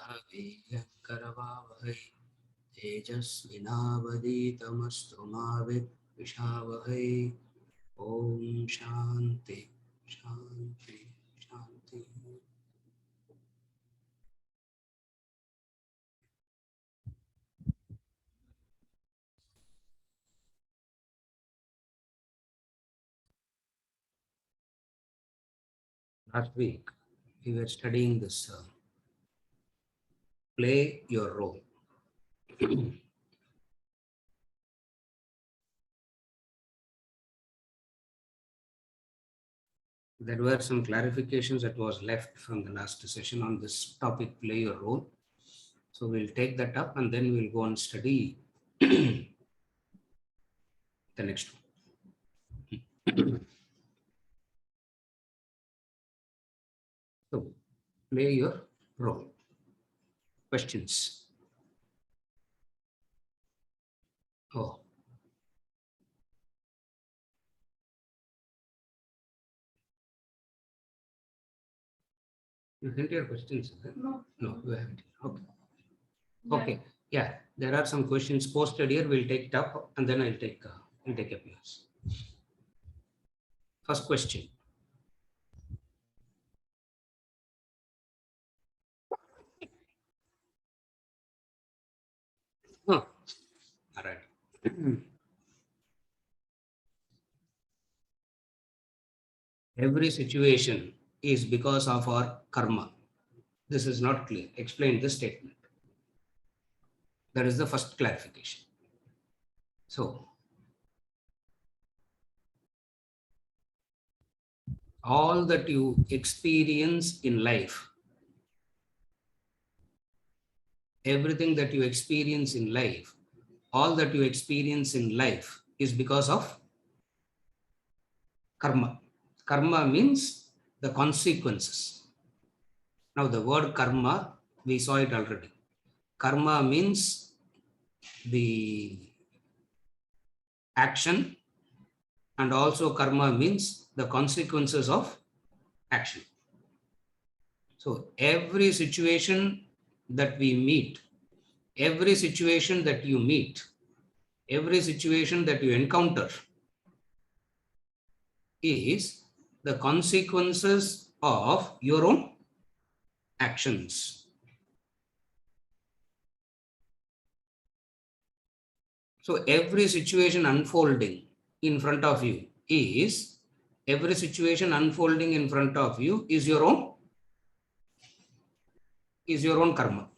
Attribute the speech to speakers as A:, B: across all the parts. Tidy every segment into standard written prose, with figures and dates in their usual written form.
A: Karvavahai Tejasvinavaditamastu Vidshavahai. Om Shanti Shanti Shanti. Last week we were studying this play your role. There were some clarifications that was left from the last session on this topic, play your role. So we'll take that up and then we'll go and study the next one. So play your role. Questions? Oh. You sent your questions? No. No, you haven't. Okay. Yeah. Okay. Yeah, there are some questions posted here. We'll take it up and then I'll take up yours. First question. Oh. All right. Every situation is because of our karma. This is not clear. Explain this statement. That is the first clarification. So, all that you experience in life, everything that you experience in life, all that you experience in life is because of karma. Karma means the consequences. Now, the word karma, we saw it already. Karma means the action, and also karma means the consequences of action. So every situation that we meet, every situation that you meet, every situation that you encounter is the consequences of your own actions. So every situation unfolding in front of you is, every situation unfolding in front of you is your own karma.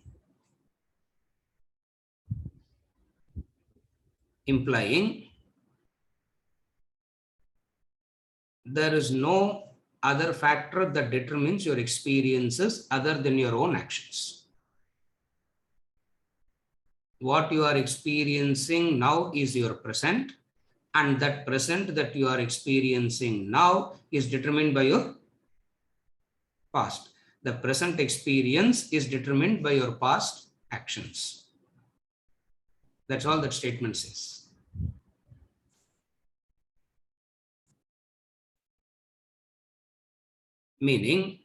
A: Implying there is no other factor that determines your experiences other than your own actions. What you are experiencing now is your present, and that present that you are experiencing now is determined by your past. The present experience is determined by your past actions. That's all that statement says. Meaning,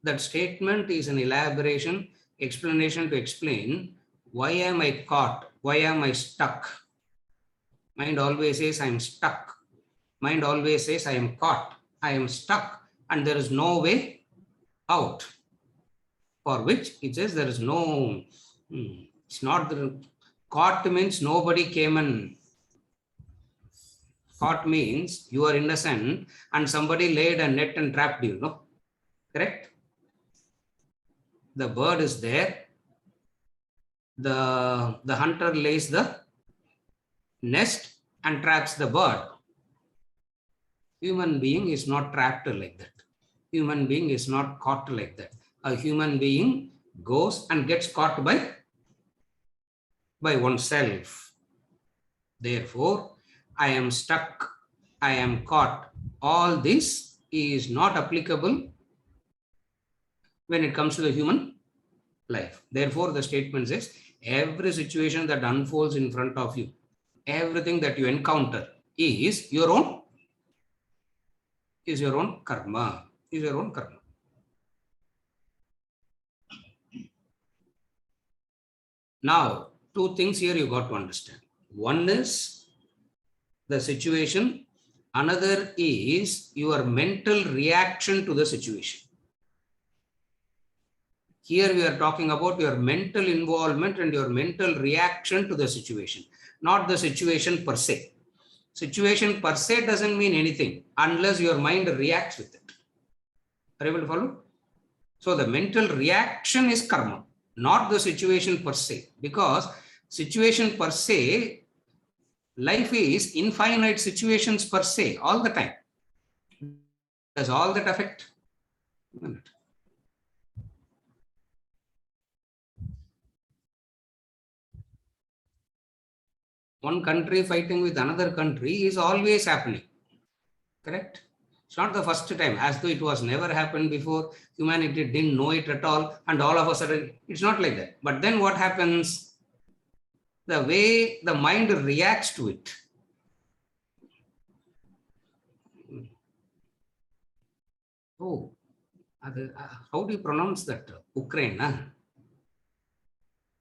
A: that statement is an elaboration, explanation to explain why am I caught, why am I stuck. Mind always says I am stuck. Mind always says I am caught, I am stuck, and there is no way out. For which it says there is no, it's not the caught means nobody came and caught means you are innocent and somebody laid a net and trapped you, no? Correct? The bird is there. The hunter lays the nest and traps the bird. Human being is not trapped like that. Human being is not caught like that. A human being goes and gets caught by oneself. Therefore, I am stuck, I am caught. All this is not applicable when it comes to the human life. Therefore, the statement says, every situation that unfolds in front of you, everything that you encounter is your own karma, is your own karma. Now, two things here you got to understand. One is the situation, another is your mental reaction to the situation. Here we are talking about your mental involvement and your mental reaction to the situation, not the situation per se. Situation per se doesn't mean anything unless your mind reacts with it. Are you able to follow? So the mental reaction is karma, not the situation per se, because situation per se, life is infinite situations per se all the time. Does all that affect? One country fighting with another country is always happening. Correct? It's not the first time, as though it was never happened before. Humanity didn't know it at all, and all of a sudden, it's not like that. But then what happens? The way the mind reacts to it. Oh, how do you pronounce that? Ukraine, huh?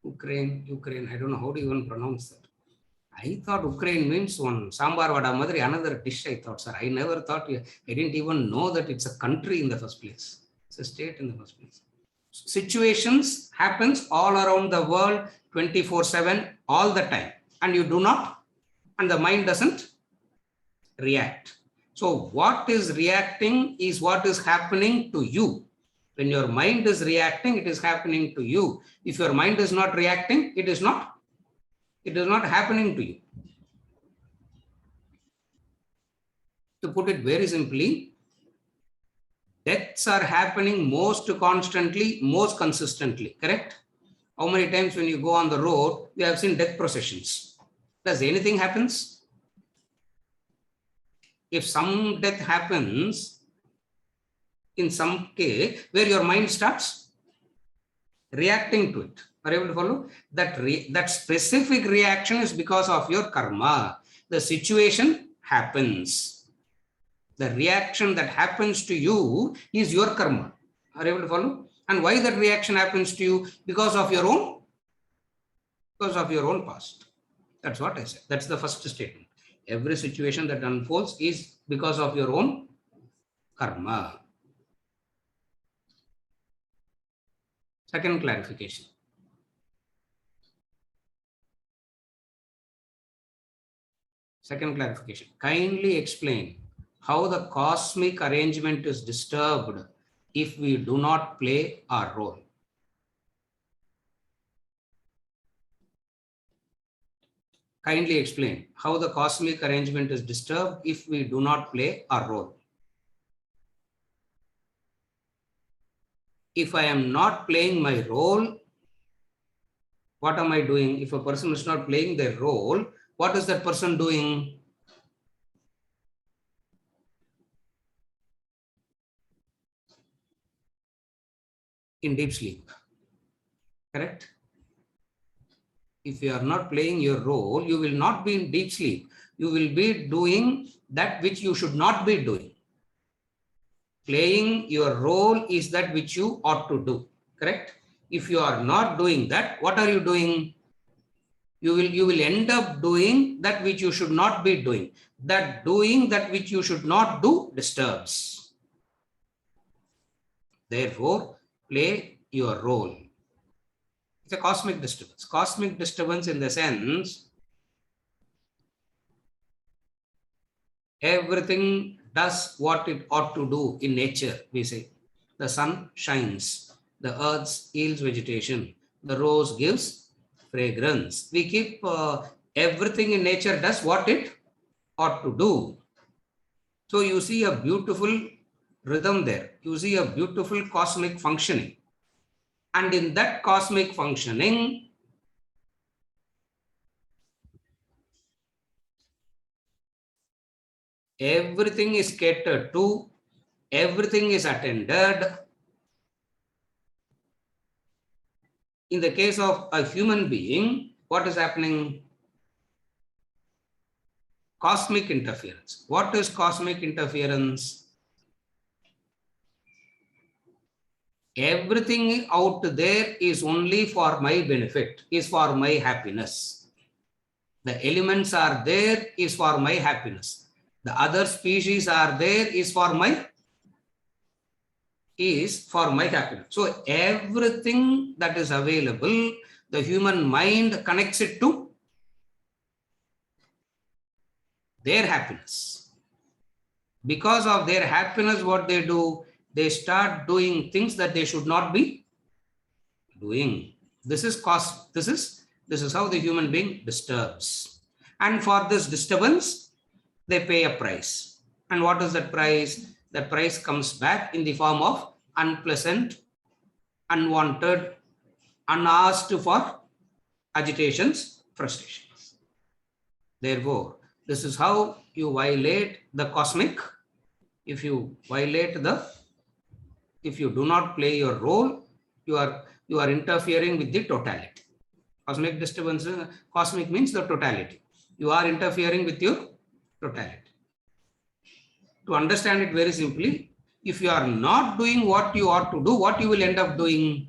A: Ukraine. I don't know how do you even pronounce that. I thought Ukraine means one sambar vada madri, another dish. I thought, sir. I never thought. I didn't even know that it's a country in the first place. It's a state in the first place. Situations happens all around the world, 24/7, all the time, and you do not, and the mind doesn't react. So what is reacting is what is happening to you. When your mind is reacting, it is happening to you. If your mind is not reacting, it is not happening to you. To put it very simply, deaths are happening most constantly, most consistently, correct? How many times when you go on the road, we have seen death processions. Does anything happens? If some death happens, in some case, where your mind starts reacting to it. Are you able to follow? That specific reaction is because of your karma. The situation happens. The reaction that happens to you is your karma. Are you able to follow? And why that reaction happens to you? Because of your own past. That's what I said. That's the first statement. Every situation that unfolds is because of your own karma. Second clarification. Kindly explain how the cosmic arrangement is disturbed if we do not play our role. Kindly explain how the cosmic arrangement is disturbed if we do not play our role. If I am not playing my role, what am I doing? If a person is not playing their role, what is that person doing? In deep sleep. Correct? If you are not playing your role, you will not be in deep sleep. You will be doing that which you should not be doing. Playing your role is that which you ought to do. Correct? If you are not doing that, what are you doing? You will end up doing that which you should not be doing. Doing that which you should not do disturbs. Therefore, play your role. It's a cosmic disturbance. Cosmic disturbance in the sense, everything does what it ought to do in nature, we say. The sun shines, the earth yields vegetation, the rose gives fragrance. We keep everything in nature does what it ought to do. So you see a beautiful rhythm there. You see a beautiful cosmic functioning. And in that cosmic functioning, everything is catered to, everything is attended. In the case of a human being, what is happening? Cosmic interference. What is cosmic interference? Everything out there is only for my benefit, is for my happiness. The elements are there is for my happiness. The other species are there is for my happiness. So everything that is available, the human mind connects it to their happiness. Because of their happiness, what they do, they start doing things that they should not be doing. This is how the human being disturbs. And for this disturbance, they pay a price. And what is that price? That price comes back in the form of unpleasant, unwanted, unasked for agitations, frustrations. Therefore, this is how you violate the cosmic. If you do not play your role, you are interfering with the totality. Cosmic disturbance, cosmic means the totality. You are interfering with your totality. To understand it very simply, if you are not doing what you ought to do, what you will end up doing?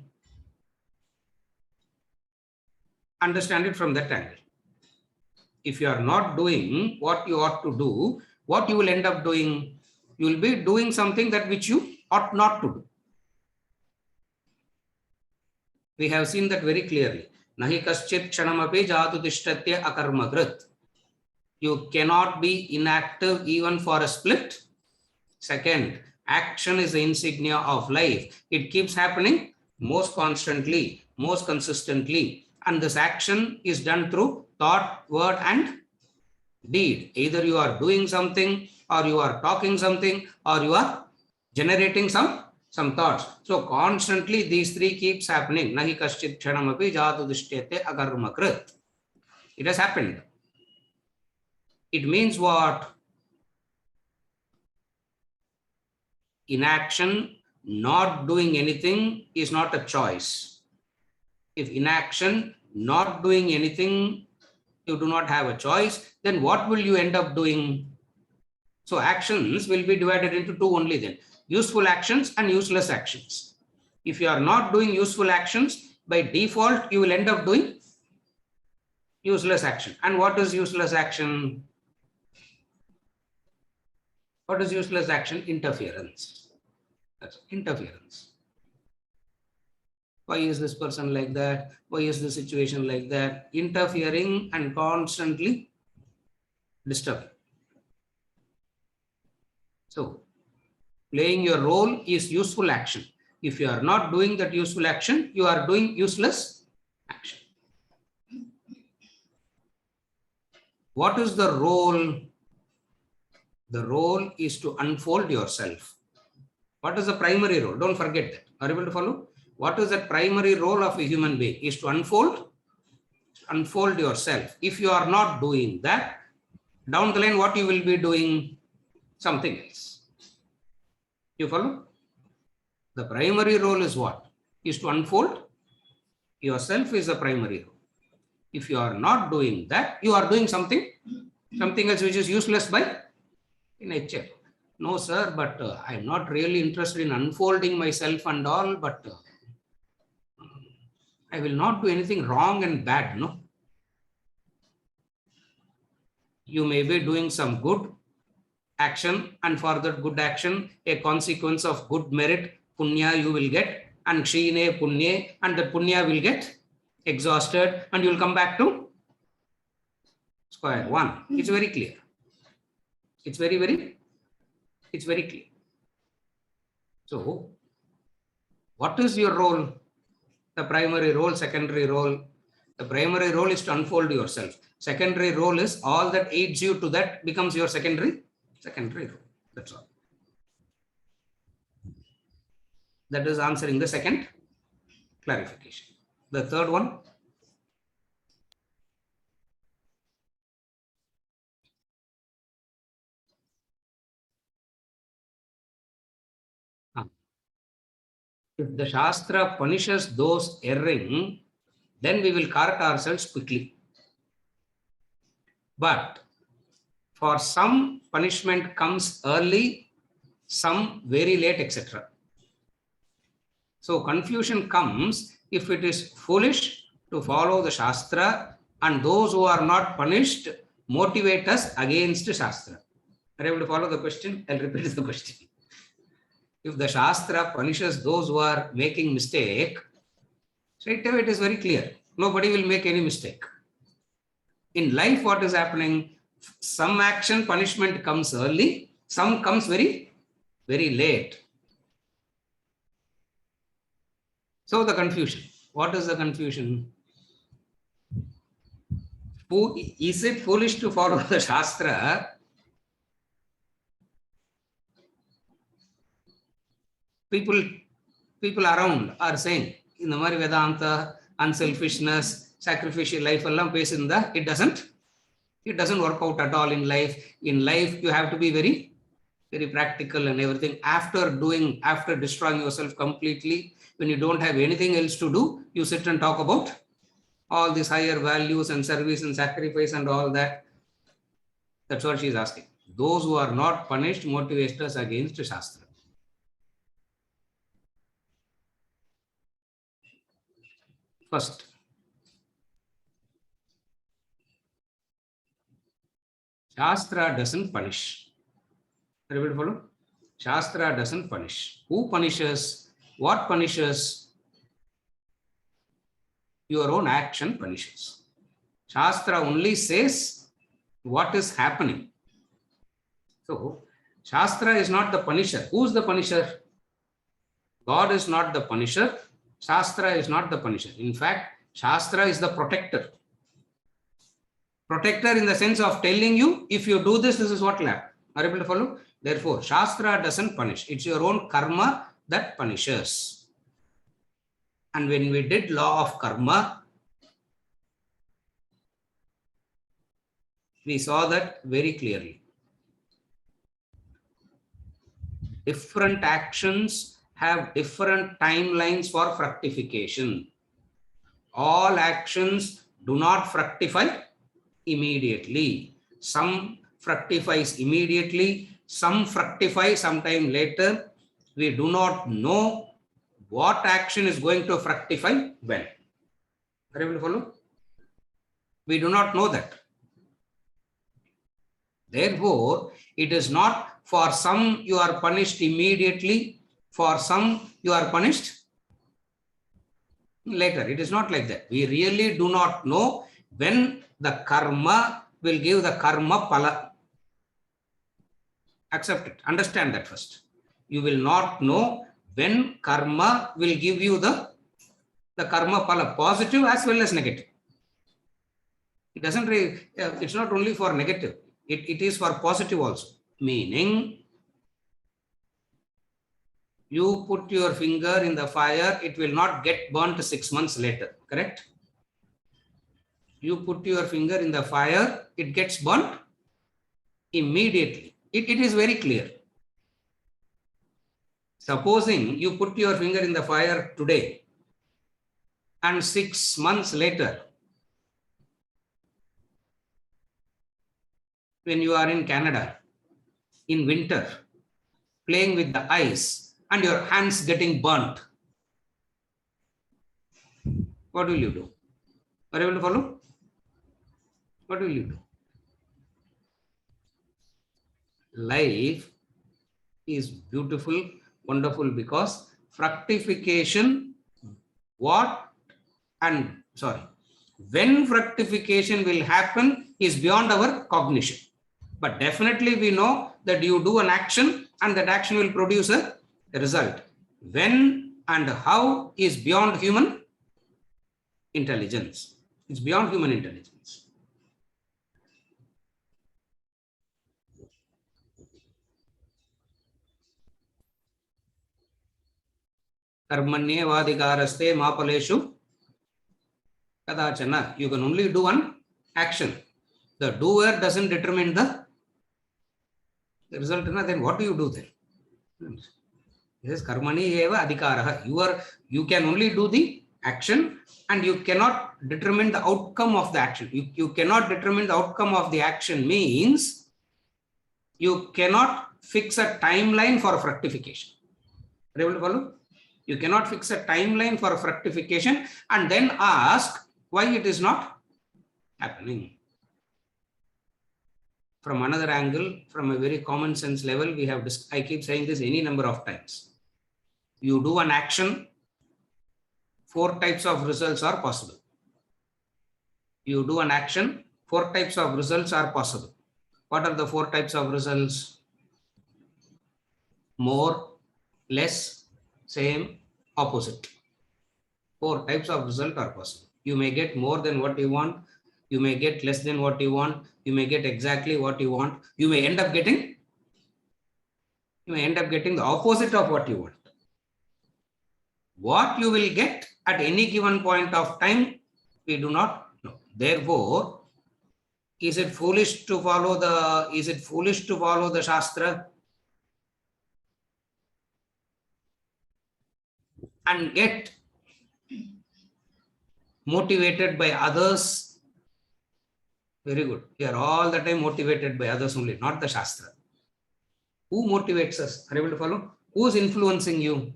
A: Understand it from that angle. If you are not doing what you ought to do, what you will end up doing? You will be doing something that which you ought not to do. We have seen that very clearly. Nahi kaschit kshanamapi jatu tishtatya akarmakrit. You cannot be inactive even for a split second. Action is the insignia of life. It keeps happening most constantly, most consistently. And this action is done through thought, word, and deed. Either you are doing something, or you are talking something, or you are generating some thoughts. So constantly these three keeps happening. Nahi kaschit kshanamapi jatu dishtyate akarmakrit. It has happened. It means what? Inaction, not doing anything is not a choice. If inaction, not doing anything, you do not have a choice, then what will you end up doing? So actions will be divided into two only then. Useful actions and useless actions. If you are not doing useful actions, by default, you will end up doing useless action. And what is useless action? What is useless action? Interference. That's interference. Why is this person like that? Why is the situation like that? Interfering and constantly disturbing. So, playing your role is useful action. If you are not doing that useful action, you are doing useless action. What is the role? The role is to unfold yourself. What is the primary role? Don't forget that. Are you able to follow? What is the primary role of a human being? Is to unfold yourself. If you are not doing that, down the line, what you will be doing? Something else. You follow? The primary role is what? Is to unfold yourself is the primary role. If you are not doing that, you are doing something else which is useless by nature. No, sir, but I'm not really interested in unfolding myself and all, but I will not do anything wrong and bad, no? You may be doing some good action, and for that good action, a consequence of good merit, punya you will get, and kshine punye, and the punya will get exhausted, and you will come back to square one. It's very clear. It's very clear. So, what is your role? The primary role, secondary role. The primary role is to unfold yourself. Secondary role is all that aids you to that becomes your secondary role. That's all. That is answering the second clarification. The third one. If the Shastra punishes those erring, then we will correct ourselves quickly. But for some, punishment comes early, some very late, etc. So confusion comes if it is foolish to follow the Shastra, and those who are not punished motivate us against Shastra. Are you able to follow the question? I'll repeat the question. If the Shastra punishes those who are making mistake, straight away it is very clear. Nobody will make any mistake. In life, what is happening? Some action punishment comes early, some comes very, very late. So the confusion. What is the confusion? Is it foolish to follow the Shastra? People around are saying, in the Mari Vedanta, unselfishness, sacrificial life, it doesn't work out at all in life. In life, you have to be very, very practical and everything. After destroying yourself completely, when you don't have anything else to do, you sit and talk about all these higher values and service and sacrifice and all that. That's what she is asking. Those who are not punished motivate us against Shastra. First, Shastra doesn't punish. Everybody follow? Shastra doesn't punish. Who punishes? What punishes? Your own action punishes. Shastra only says what is happening. So, Shastra is not the punisher. Who's the punisher? God is not the punisher. Shastra is not the punisher. In fact, Shastra is the protector. Protector in the sense of telling you, if you do this, this is what will happen. Are you able to follow? Therefore, Shastra doesn't punish. It's your own karma that punishes. And when we did law of karma, we saw that very clearly. Different actions have different timelines for fructification. All actions do not fructify immediately. Some fructifies immediately, some fructify sometime later. We do not know what action is going to fructify when. Are you able to follow? We do not know that. Therefore, it is not for some you are punished immediately, for some you are punished later. It is not like that. We really do not know when the karma will give the karma pala. Accept it. Understand that first. You will not know when karma will give you the karma pala, positive as well as negative. It doesn't really, it's not only for negative. It is for positive also. Meaning, you put your finger in the fire, it will not get burnt 6 months later. Correct? You put your finger in the fire, it gets burnt immediately. It is very clear. Supposing you put your finger in the fire today and 6 months later, when you are in Canada, in winter, playing with the ice and your hands getting burnt, what will you do? Are you able to follow? What will you do? Life is beautiful, wonderful, because fructification, when fructification will happen is beyond our cognition. But definitely we know that you do an action and that action will produce a result. When and how is beyond human intelligence. It's beyond human intelligence. Karmanyevadhikaraste mapaleshu kadachana. You can only do one action. The doer doesn't determine the result. Then what do you do then? This is karmani eva adhikaraha. You can only do the action and you cannot determine the outcome of the action. You cannot determine the outcome of the action means you cannot fix a timeline for fructification. Are you able to follow? You cannot fix a timeline for fructification and then ask why it is not happening. From another angle, from a very common sense level, we have, I keep saying this any number of times. You do an action, 4 types of results are possible. You do an action, 4 types of results are possible. What are the 4 types of results? More, less, same, opposite. 4 types of result are possible. You may get more than what you want. You may get less than what you want. You may get exactly what you want. You may end up getting the opposite of what you want. What you will get at any given point of time, we do not know. Therefore, is it foolish to follow the Shastra and get motivated by others? Very good. We are all the time motivated by others only, not the Shastra. Who motivates us? Are you able to follow? Who is influencing you?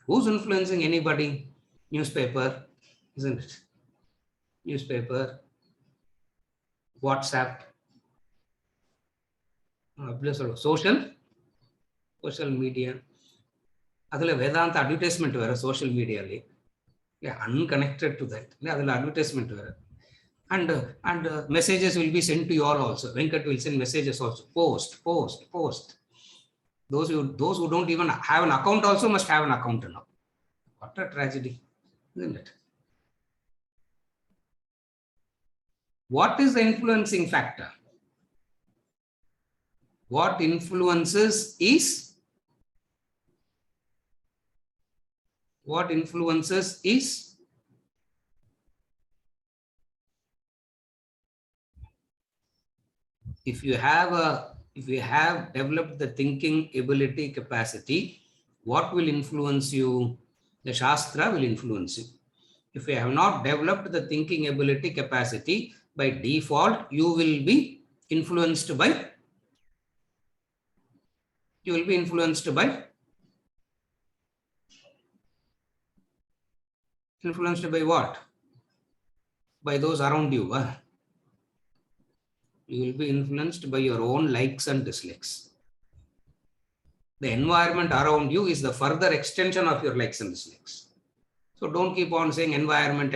A: Who's influencing anybody? Newspaper, isn't it? Newspaper, WhatsApp, social media. Adala Vedanta advertisement vera social media li. Yeah, unconnected to that. Adala advertisement vera. And messages will be sent to you all also. Venkat will send messages also. Post. Those who don't even have an account also must have an account now. What a tragedy, isn't it? What is the influencing factor? What influences is? If you have developed the thinking ability capacity, what will influence you? The Shastra will influence you. If you have not developed the thinking ability capacity, by default, you will be influenced by what? By those around you. You will be influenced by your own likes and dislikes. The environment around you is the further extension of your likes and dislikes. So don't keep on saying environment.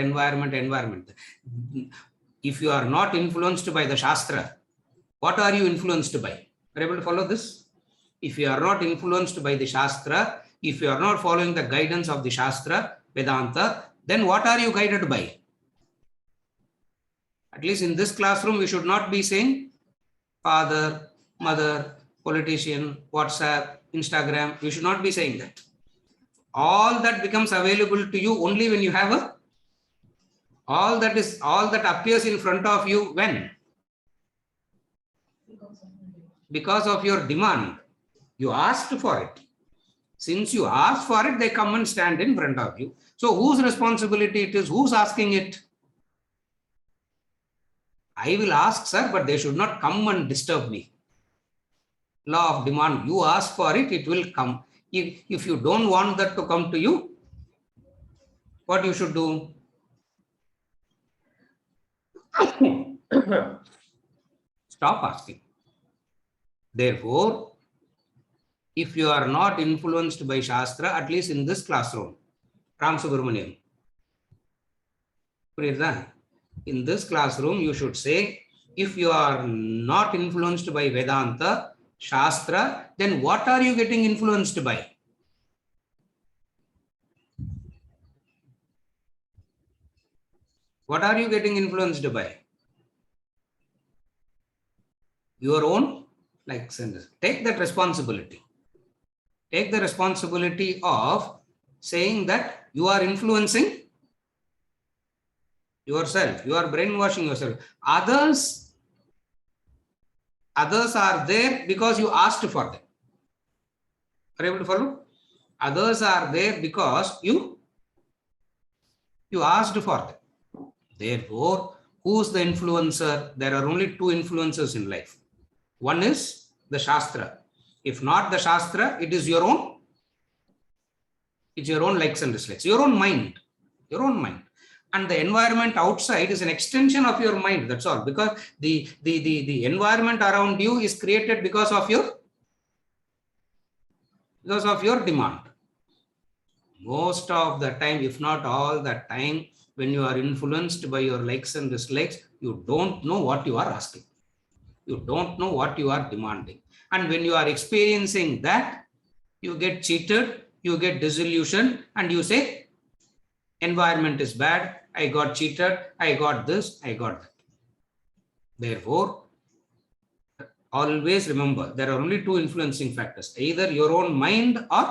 A: If you are not influenced by the Shastra, what are you influenced by? Are you able to follow this? If you are not influenced by the Shastra, if you are not following the guidance of the Shastra, Vedanta, then what are you guided by? At least in this classroom, we should not be saying father, mother, politician, WhatsApp, Instagram. We should not be saying that. All that becomes available to you only when you have all that appears in front of you when? Because of your demand. You asked for it. Since you asked for it, they come and stand in front of you. So whose responsibility it is? Who's asking it? I will ask, sir, but they should not come and disturb me. Law of demand. You ask for it, it will come. If you don't want that to come to you, what you should do? Stop asking. Therefore, if you are not influenced by Shastra, at least in this classroom, Ram Subramaniam, in this classroom, you should say, if you are not influenced by Vedanta, Shastra, then what are you getting influenced by? What are you getting influenced by? Your own likes and dislikes. Take that responsibility. Take the responsibility of saying that you are influencing yourself. You are brainwashing yourself. Others are there because you asked for them. Are you able to follow? Others are there because you asked for them. Therefore, who's the influencer? There are only 2 influencers in life. One is the Shastra. If not the Shastra, it is your own It's your own likes and dislikes, your own mind, your own mind. And the environment outside is an extension of your mind. That's all. Because the environment around you is created because of your demand. Most of the time, if not all the time, when you are influenced by your likes and dislikes, you don't know what you are asking. You don't know what you are demanding. And when you are experiencing that, you get cheated, you get disillusioned, and you say, environment is bad, I got cheated, I got this, I got that. Therefore, always remember, there are only two influencing factors, either your own mind or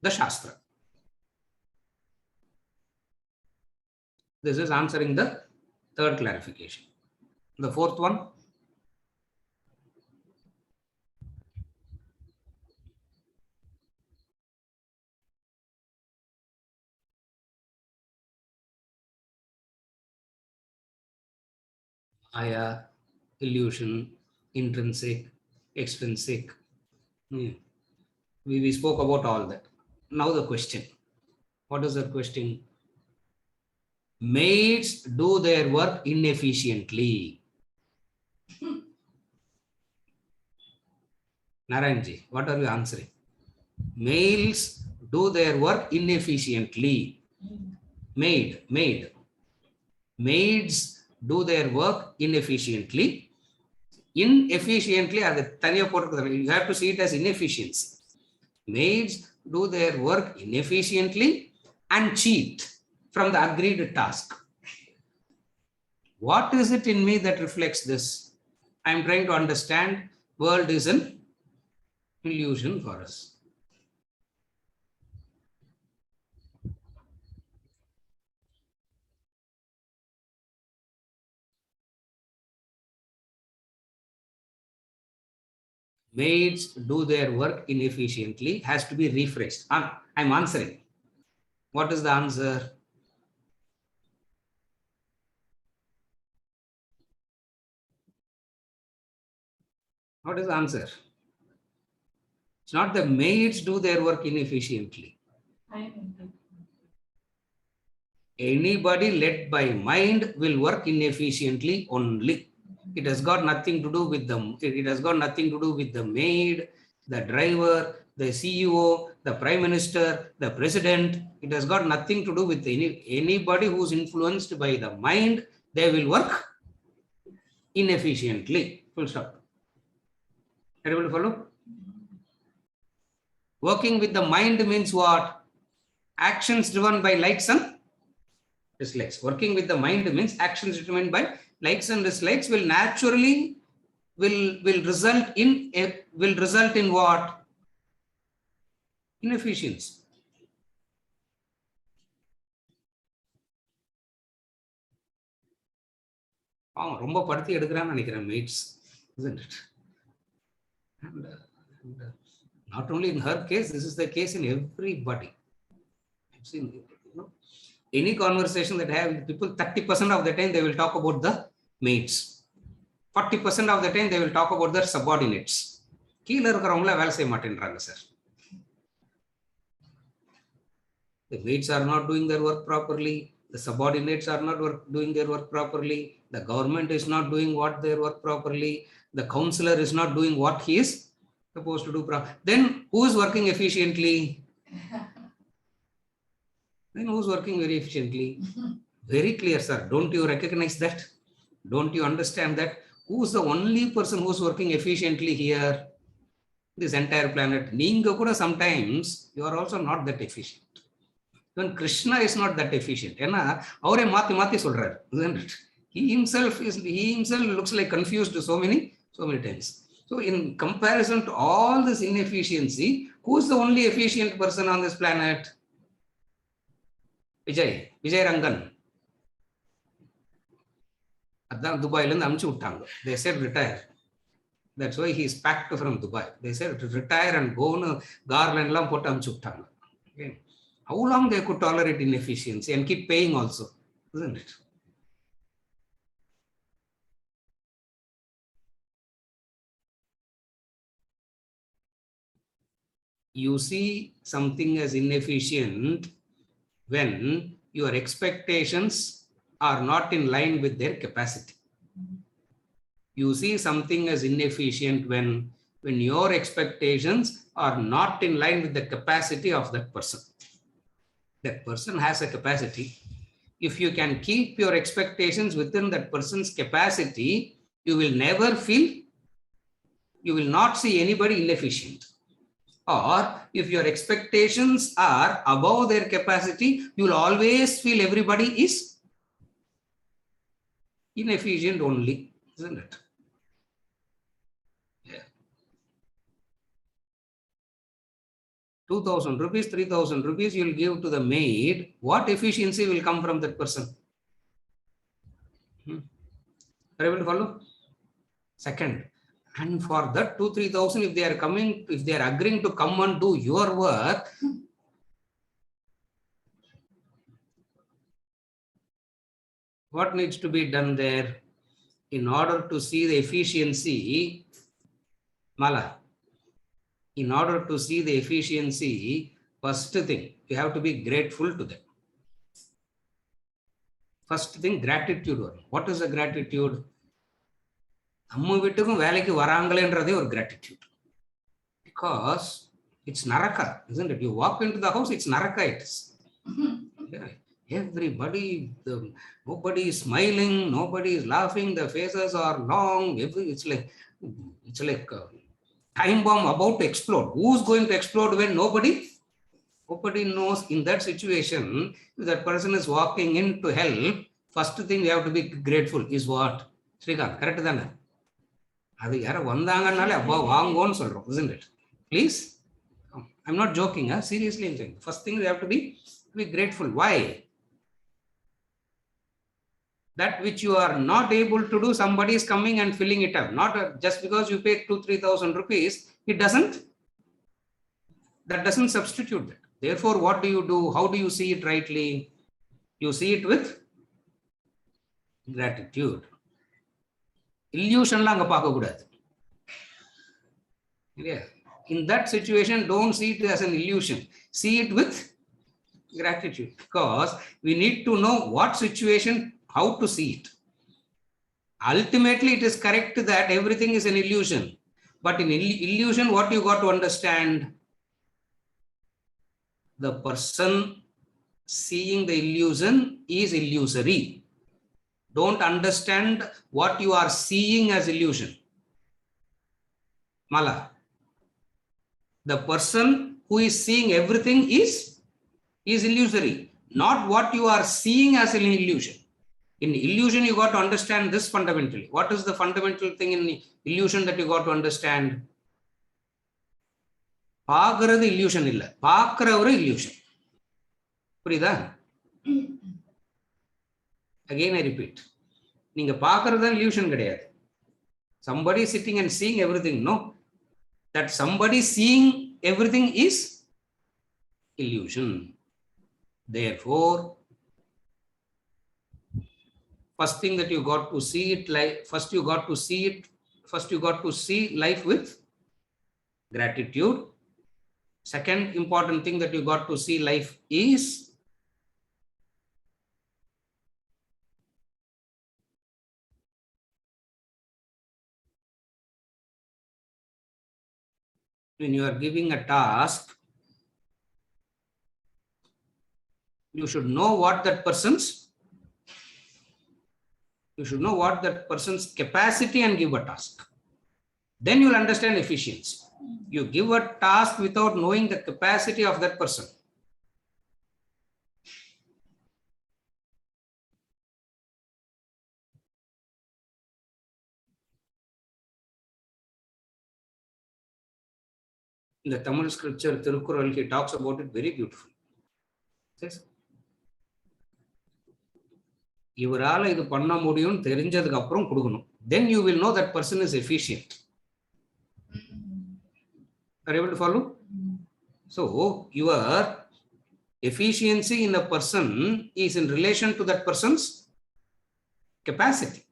A: the Shastra. This is answering the third clarification. The fourth one. Maya, illusion, intrinsic, extrinsic. We spoke about all that. Now the question. What is the question? Maids do their work inefficiently. Narayanji, what are you answering? Males do their work inefficiently. Maids do their work inefficiently. Inefficiently, you have to see it as inefficiency. Maids do their work inefficiently and cheat from the agreed task. What is it in me that reflects this? I am trying to understand. World is an illusion for us. Maids do their work inefficiently has to be rephrased. I'm answering. What is the answer? What is the answer? It's not the maids do their work inefficiently. Anybody led by mind will work inefficiently only. It has got nothing to do with them. It has got nothing to do with the maid, the driver, the CEO, the prime minister, the president. It has got nothing to do with anybody who's influenced by the mind. They will work inefficiently. Full stop. Able to follow? Working with the mind means what? Actions driven by likes and dislikes. Working with the mind means actions determined by likes and dislikes will naturally will result in what? Inefficiency. ரொம்ப படுத்தி எடுக்கிறான்னு நினைக்கிறேன் mates, isn't it? And not only in her case, this is the case in everybody. I've seen, any conversation that I have with people, 30% of the time they will talk about the mates. 40% of the time they will talk about their subordinates. கீழே இருக்கிறவங்கள வேலை செய்ய மாட்டேன்றாங்க sir. The mates are not doing their work properly. The subordinates are not doing their work properly. The government is not doing their work properly. The counselor is not doing what he is supposed to do. Then who is working efficiently? Then who's working very efficiently? Very clear, sir. Don't you recognize that? Don't you understand that? Who's the only person who's working efficiently here? This entire planet. Neenga kuda sometimes you are also not that efficient. Even Krishna is not that efficient. Avare mathi solraru, isn't it? He himself looks like confused so many times. So in comparison to all this inefficiency, who is the only efficient person on this planet? Vijay Rangan. Adan Dubai la amchu vittaanga. They said retire. That's why he is packed from Dubai. They said retire and go nu garland la potu amchu vittaanga. Okay. How long they could tolerate inefficiency and keep paying also, isn't it? You see something as inefficient when your expectations are not in line with their capacity. You see something as inefficient when your expectations are not in line with the capacity of that person. That person has a capacity. If you can keep your expectations within that person's capacity, you will never feel, you will not see anybody inefficient. Or if your expectations are above their capacity, you will always feel everybody is inefficient only, isn't it? Yeah. 2,000 rupees, 3,000 rupees you will give to the maid. What efficiency will come from that person? Are you able to follow? Second, and for that 2,000-3,000, if they are coming, if they are agreeing to come and do your work, what needs to be done there? In order to see the efficiency, Mala, in order to see the efficiency, first thing, you have to be grateful to them. First thing, gratitude. What is the gratitude? நம்ம வீட்டுக்கும் வேலைக்கு வராங்களேன்றதே ஒரு gratitude. Because it's naraka, isn't it? You walk into the house, it's naraka, it is. Yeah. Everybody, nobody is smiling, nobody is laughing, the faces are long, it's like a time bomb about to explode. Who's going to explode when nobody knows? In that situation, if that person is walking in to help, first thing we have to be grateful is what? Srikanth, correct தானே? அது யார வந்தாங்கன்னாலே அப்பா வாங்கோன்னு சொல்றோம், isn't it? Please, I'm not joking, seriously I'm saying. First thing we have to be grateful. Why? That which you are not able to do, somebody is coming and filling it up. Not just because you pay 2,000-3,000 rupees, that doesn't substitute that. Therefore, what do you do? How do you see it rightly? You see it with gratitude. Illusion la anga paaka kudadu. In that situation, don't see it as an illusion. See it with gratitude, because we need to know what situation, how to see it. Ultimately, it is correct that everything is an illusion. But in illusion, what you got to understand? The person seeing the illusion is illusory. Don't understand what you are seeing as illusion. Mala. The person who is seeing everything is illusory, not what you are seeing as an illusion. In illusion, you got to understand this fundamentally. What is the fundamental thing in illusion that you got to understand? பார்க்கிறது illusion இல்ல, பார்க்கிறவரு illusion. புரியுதா? Again I repeat. நீங்க பார்க்கிறது illusion கிடையாது. Somebody sitting and seeing everything, no. That somebody seeing everything is illusion. Therefore, first thing that you got to see it like, first you got to see life with gratitude. Second important thing that you got to see life is when you are giving a task, you should know what that person's capacity and give a task. Then you will understand efficiency. You give a task without knowing the capacity of that person. In the Tamil scripture, Tirukkural, he talks about it very beautifully. Yes. இவரால இது பண்ண முடியும் தெரிஞ்சதுக்கு அப்புறம் கொடுக்கணும். Then you will know that person is efficient. Are you able to follow? So your efficiency in a person is in relation to that person's capacity.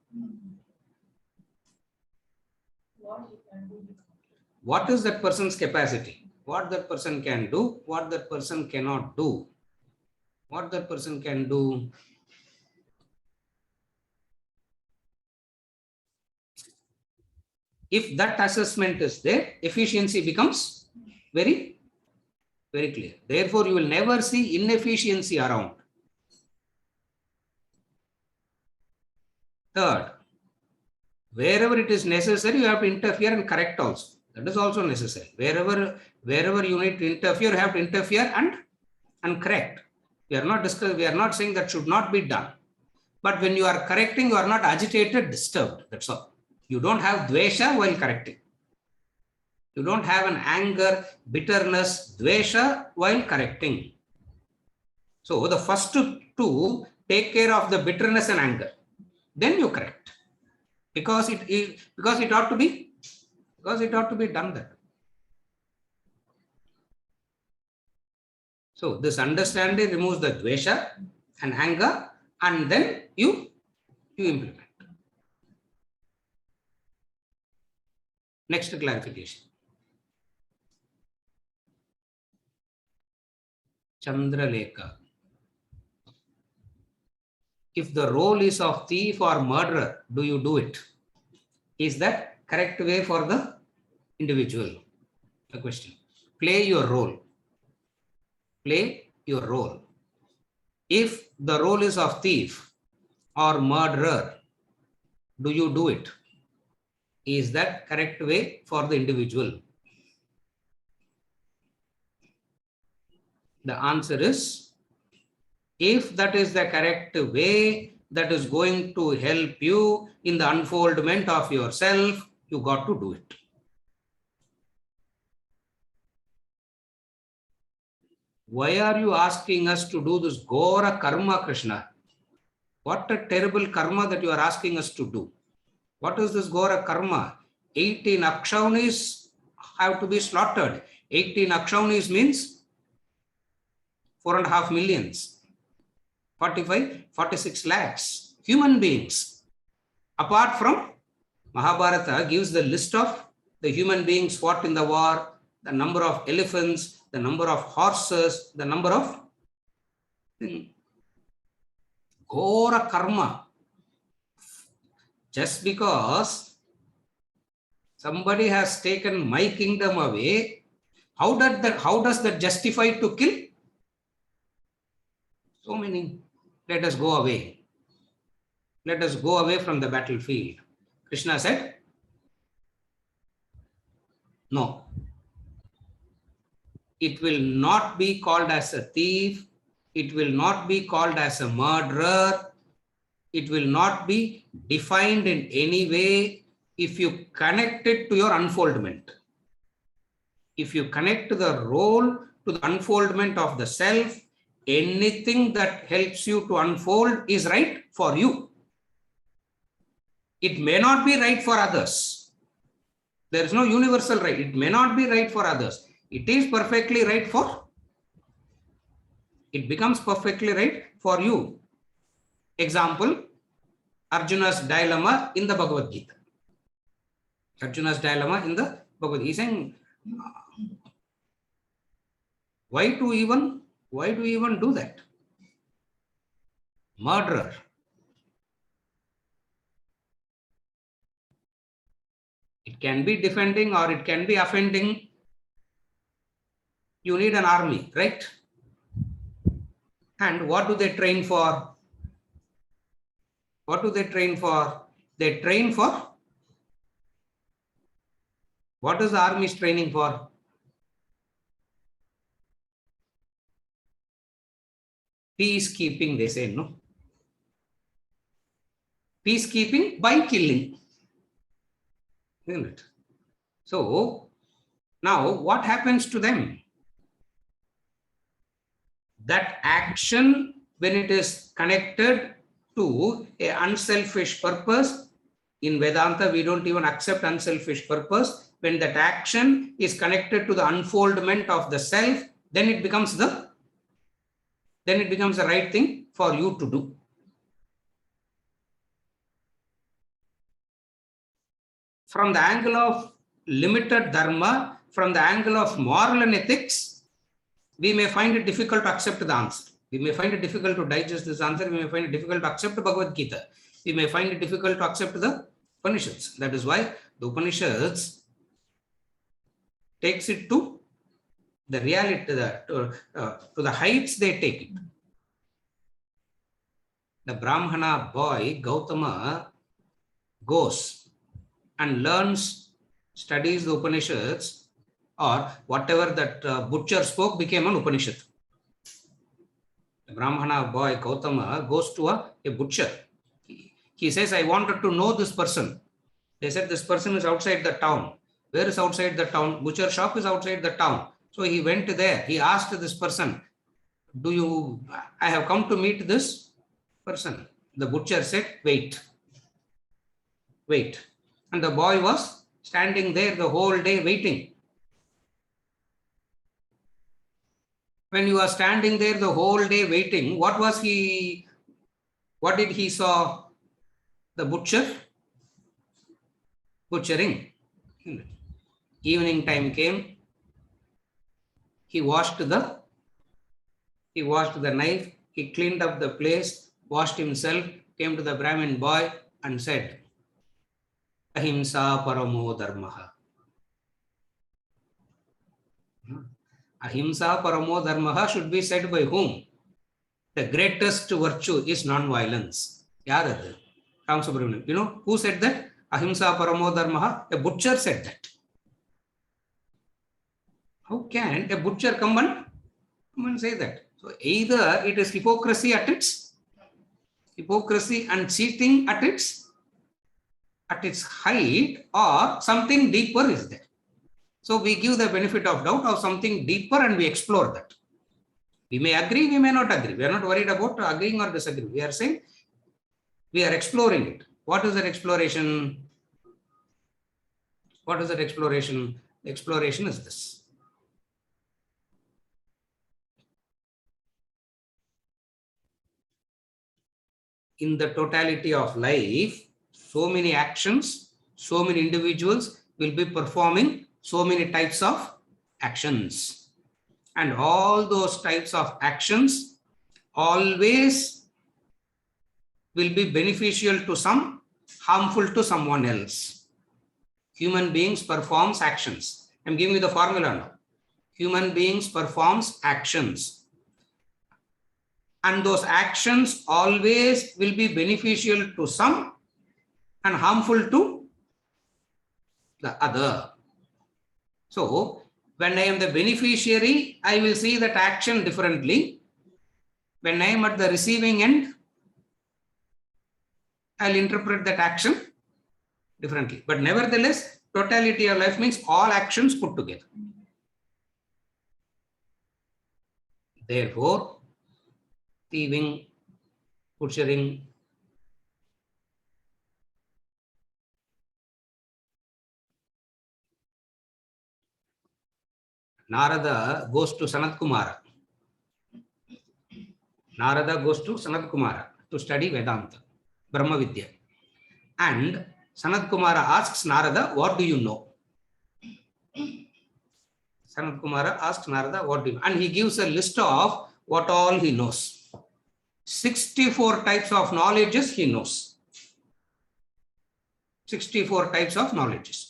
A: What is that person's capacity? what that person can do, what that person cannot do. What that person can do. If that assessment is there, efficiency becomes very, very clear. Therefore, you will never see inefficiency around. Third, wherever it is necessary, you have to interfere and correct also. That is also necessary. Wherever you need to interfere, you have to interfere and correct. We are not saying that should not be done. But when you are correcting, you are not agitated, disturbed. That's all. You don't have dvesha while correcting. You don't have an anger, bitterness, dvesha while correcting. So the first two take care of the bitterness and anger. Then you correct. Because it ought to be done that. So this understanding removes the dvesha and anger, and then you implement. Next clarification. Chandralekha. If the role is of thief or murderer, do you do it? Is that correct way for the individual? The question. Play your role. Play your role. If the role is of thief or murderer, do you do it? Is that correct way for the individual? The answer is, if that is the correct way that is going to help you in the unfoldment of yourself, you got to do it. Why are you asking us to do this Gora karma, Krishna? What a terrible karma that you are asking us to do. What is this Gora karma? 18 akshaunis have to be slaughtered. 18 akshaunis means 4.5 millions. 46 lakhs human beings. Apart from Mahabharata gives the list of the human beings fought in the war, the number of elephants, the number of horses, the number of Ghora karma. Just because somebody has taken my kingdom away, how does that justify to kill so many? Let us go away. Let us go away from the battlefield. Krishna said, no. It will not be called as a thief. It will not be called as a murderer. It will not be defined in any way if you connect it to your unfoldment. If you connect the role to the unfoldment of the self, anything that helps you to unfold is right for you. It may not be right for others. There is no universal right. It may not be right for others. It is perfectly right for, it becomes perfectly right for you. Example, Arjuna's dilemma in the Bhagavad-Gita. Arjuna's dilemma in the Bhagavad-Gita. He's saying, why do you even do that? Murderer. It can be defending or it can be offending. You need an army, right? And what do they train for? What do they train for? They train for, what is the army's training for? Peacekeeping, they say, no? Peacekeeping by killing. Isn't it? So, now what happens to them? That action, when it is connected to an unselfish purpose, in Vedanta, we don't even accept unselfish purpose. When that action is connected to the unfoldment of the self, then it becomes the right thing for you to do. From the angle of limited dharma, from the angle of moral and ethics, we may find it difficult to accept the answer. We may find it difficult to digest this answer. We may find it difficult to accept Bhagavad-Gita. We may find it difficult to accept the Upanishads. That is why the Upanishads takes it to the reality, to the heights they take it. The Brahmana boy, Gautama, goes and learns, studies the Upanishads, or whatever that butcher spoke became an Upanishad. The Brahmana boy, Gautama, goes to a butcher. He says, I wanted to know this person. They said, this person is outside the town. Where is outside the town? Butcher shop is outside the town. So he went there. He asked this person, I have come to meet this person. The butcher said, wait. And the boy was standing there the whole day waiting. When you are standing there the whole day waiting, what did he saw? The butcher butchering. Evening time came. He washed the knife. He cleaned up the place, washed himself, came to the Brahmin boy and said, Ahimsa paramo dharmaha. Ahimsa paramo dharmaha should be said by whom? The greatest virtue is non-violence. Yarad? Ram Subramanian. You know who said that? Ahimsa paramo dharmaha. A butcher said that. How can a butcher come and say that? So either it is hypocrisy and cheating at its height, or something deeper is there. So we give the benefit of doubt of something deeper and we explore that. We may agree, we may not agree. We are not worried about agreeing or disagreeing. We are saying we are exploring it. What is that exploration? What is that exploration? The exploration is this. In the totality of life, so many actions, so many individuals will be performing so many types of actions. And all those types of actions always will be beneficial to some, harmful to someone else. Human beings performs actions. I'm giving you the formula now. Human beings performs actions. And those actions always will be beneficial to some and harmful to the other. So, when I am the beneficiary, I will see that action differently. When I am at the receiving end, I'll interpret that action differently. But nevertheless, totality of life means all actions put together. Therefore, thieving, butchering, Narada goes to Sanat Kumara. Narada goes to Sanat Kumara to study Vedanta, Brahma Vidya. And Sanat Kumara asks Narada, what do you know? Sanat Kumara asks Narada, what do you know? And he gives a list of what all he knows. 64 types of knowledges he knows. 64 types of knowledges.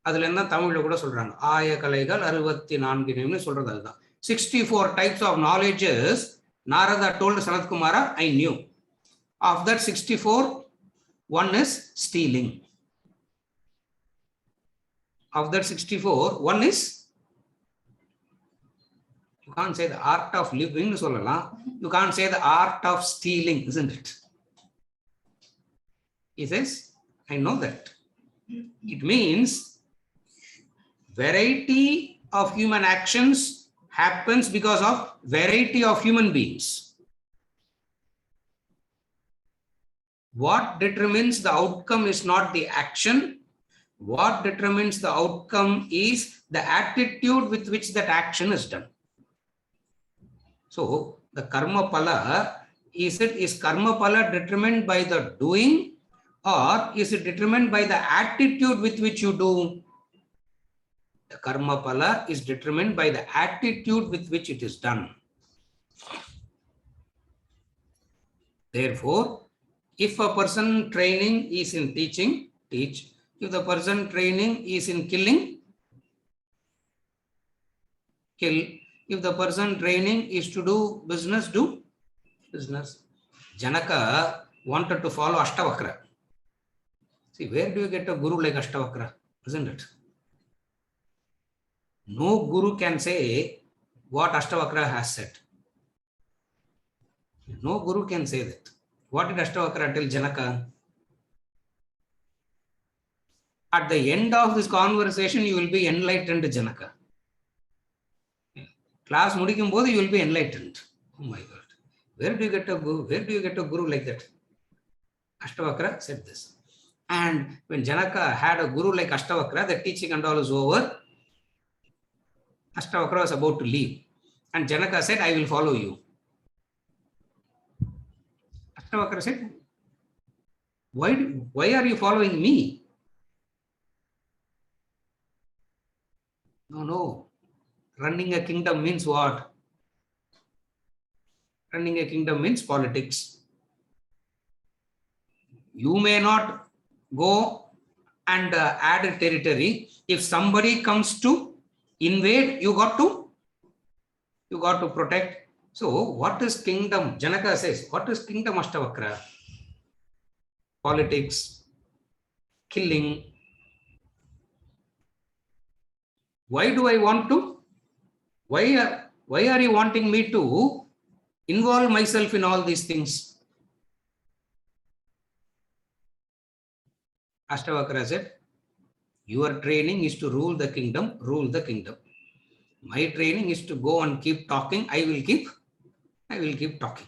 A: அதுல தமிழ்ல கூட சொல்றாங்க ஆய கலைகள் 64 நிமிடம் சொல்றது அதுதான் 64 types of knowledges Narada told Sanat Kumara I knew. Of that 64, one is stealing. Of that 64, one is, you can't say the art of living, you can't say the art of stealing, isn't it? He says, I know that. It means variety of human actions happens because of variety of human beings. What determines the outcome is not the action. What determines the outcome is the attitude with which that action is done. So, the karma pala, is karma pala determined by the doing, or is it determined by the attitude with which you do? The karma phala is determined by the attitude with which it is done. Therefore, if a person training is in teaching, teach. If the person training is in killing, kill. If the person training is to do business, do business. Janaka wanted to follow Ashtavakra. See, where do you get a guru like Ashtavakra? Isn't it? No guru can say what Ashtavakra has said. No guru can say that. What did Ashtavakra tell Janaka? At the end of this conversation, you will be enlightened, Janaka. Class mudikum bodhu, you will be enlightened. Oh my God. Where do you get a guru? Where do you get a guru like that? Ashtavakra said this. And when Janaka had a guru like Ashtavakra, the teaching and all is over. Ashtavakra was about to leave. And Janaka said, I will follow you. Ashtavakra said, why are you following me? No. Running a kingdom means what? Running a kingdom means politics. You may not go and add a territory. If somebody comes to invade, you got to protect. So what is kingdom? Janaka says, what is kingdom, Ashtavakra? Politics, killing. Why do I want to? Why are you wanting me to involve myself in all these things? Ashtavakra said, your training is to rule the kingdom, rule the kingdom. My training is to go and keep talking. I will keep talking.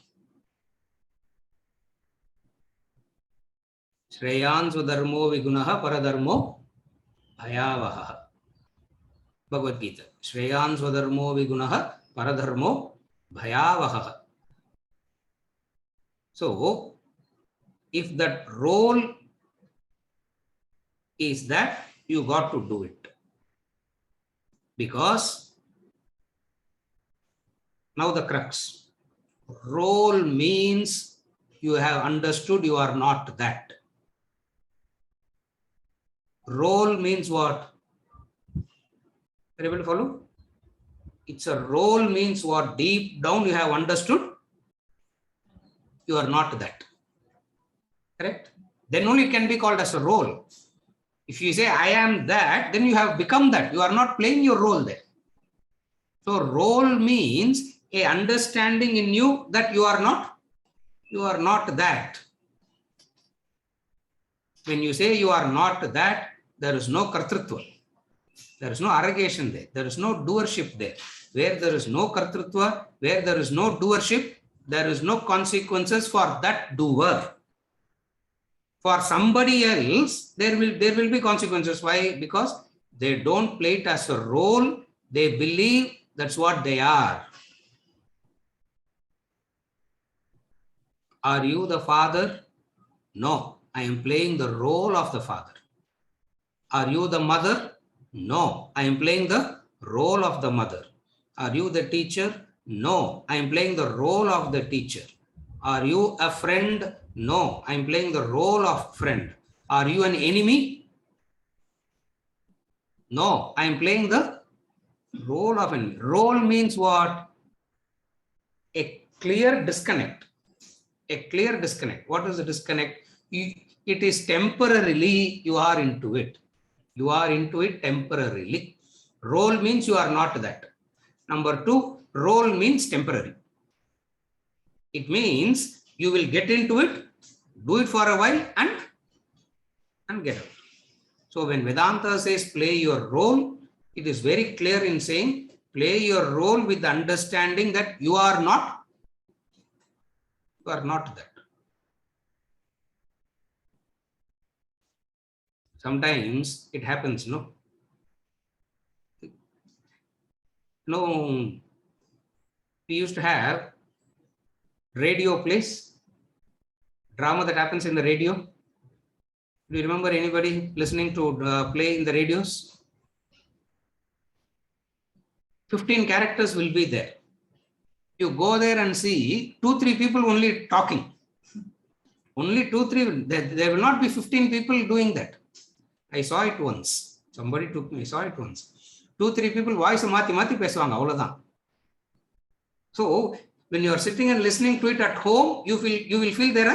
A: Shreyan swadharmo vigunaha paradharmo bhayavaha. Bhagavad-Gita. Shreyan swadharmo vigunaha paradharmo bhayavaha. So, if that role is that, you got to do it. Because now the crux. Role means you have understood you are not that. Role means what? Are you able to follow? It's a role means what? Deep down you have understood you are not that. Correct? Then only it can be called as a role. If you say I am that, then you have become that. You are not playing your role there. So role means a understanding in you that you are not that. When you say you are not that, there is no kartrutva. There is no arrogation there. There is no doership there. Where there is no kartrutva, where there is no doership, there is no consequences for that doer. For somebody else, there will be consequences. Why? Because they don't play it as a role. They believe that's what they are. Are you the father? No, I am playing the role of the father. Are you the mother? No, I am playing the role of the mother. Are you the teacher? No, I am playing the role of the teacher. Are you a friend? No, I am playing the role of friend. Are you an enemy? No, I am playing the role of enemy. Role means what? A clear disconnect. A clear disconnect. What is the disconnect? It is temporarily you are into it. You are into it temporarily. Role means you are not that. Number two, role means temporary. It means you will get into it, do it for a while and get out. So when Vedanta says play your role, it is very clear in saying play your role with the understanding that you are not that. Sometimes it happens, no? No, we used to have radio plays, drama that happens in the radio. Do you remember anybody listening to play in the radios? 15 characters will be there. You go there and see 2-3 people only talking. Only 2-3, there will not be 15 people doing that. I saw it once. Somebody took me, I saw it once. 2-3 people voice மாத்தி மாத்தி பேசுவாங்க அவ்வளவுதான். So when you are sitting and listening to it at home, you will feel there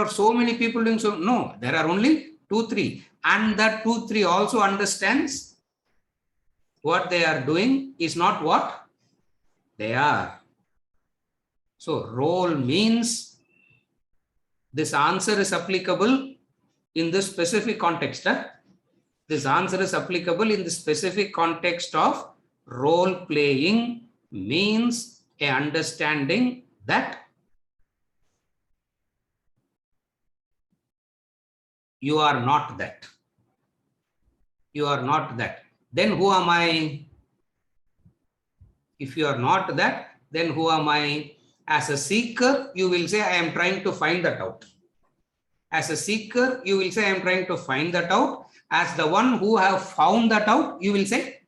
A: are so many people doing so. No, there are only 2-3, and that 2-3 also understands what they are doing is not what they are. So role means this answer is applicable in this specific context. This answer is applicable in the specific context of role playing means a understanding that you are not that. You are not that. Then who am I? If you are not that, then who am I? As a seeker, you will say, I am trying to find that out. As a seeker, you will say, I am trying to find that out. As the one who have found that out, you will say,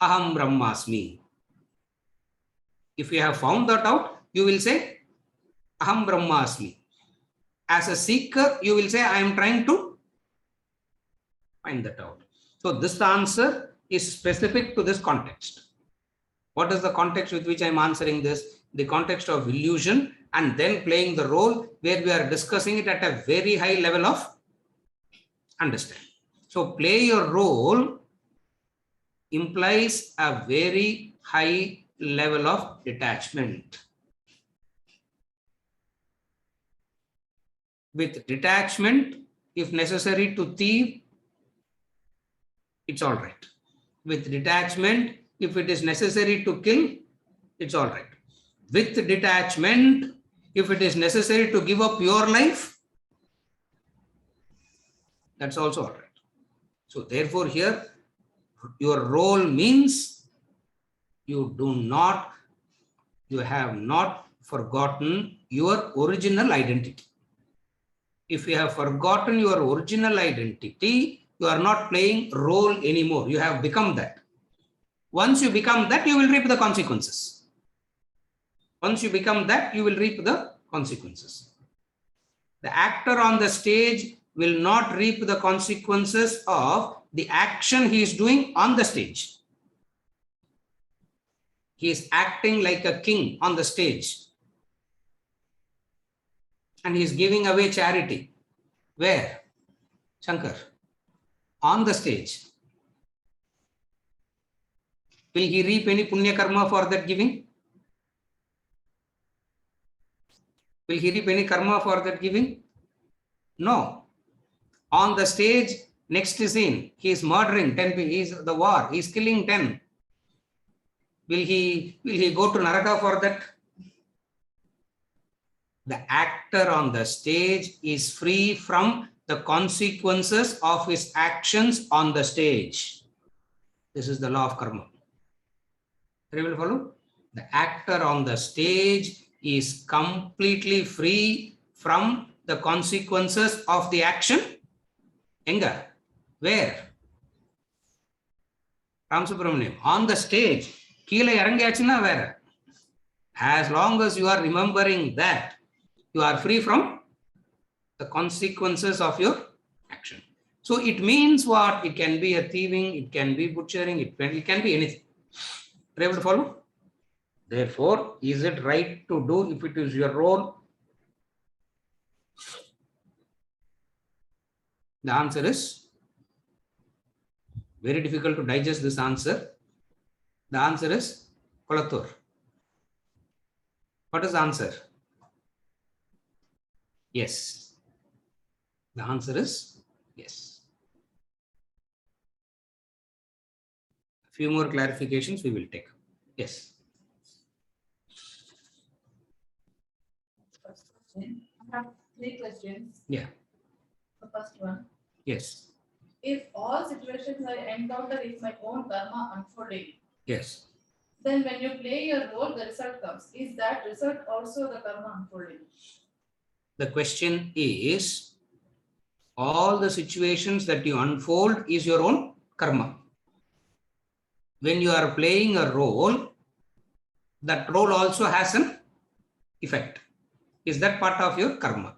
A: Aham Brahmasmi. If you have found that out, you will say, Aham Brahmasmi. As a seeker, you will say, I am trying to find that out. So this answer is specific to this context. What is the context with which I am answering this? The context of illusion, and then playing the role where we are discussing it at a very high level of understanding. So play your role implies a very high level of detachment. With detachment, if necessary to thieve, it's all right. With detachment, if it is necessary to kill, it's all right. With detachment, if it is necessary to give up your life, that's also all right. So therefore here, your role means you have not forgotten your original identity. If you have forgotten your original identity, you are not playing role anymore. You have become that. Once you become that, you will reap the consequences. Once you become that, you will reap the consequences. The actor on the stage will not reap the consequences of the action he is doing on the stage. He is acting like a king on the stage. And he is giving away charity. Where? Shankar. On the stage. Will he reap any punya karma for that giving? Will he reap any karma for that giving? No. On the stage, next scene, he is murdering 10 people. He is the war. He is killing 10. Will he go to Naraka for that? The actor on the stage is free from the consequences of his actions on the stage. This is the law of karma. Everybody follow? The actor on the stage is completely free from the consequences of the action. Enga? Where? Ram Subramaniam. On the stage. Keela Yarangyachina where? As long as you are remembering that, you are free from the consequences of your action. So it means what? It can be a thieving, it can be butchering, it can be anything. Are you able to follow? Therefore, is it right to do if it is your role? The answer is very difficult to digest this answer. The answer is Kolathur. What is the answer? Yes. The answer is yes. A few more clarifications we will take. Yes.
B: I have 3 questions.
A: Yeah.
B: The first one.
A: Yes.
B: If all situations I encounter is my own karma unfolding,
A: Yes.
B: then when you play your role, the result comes. Is that result also the karma unfolding?
A: The question is, all the situations that you unfold is your own karma. When you are playing a role, that role also has an effect. Is that part of your karma?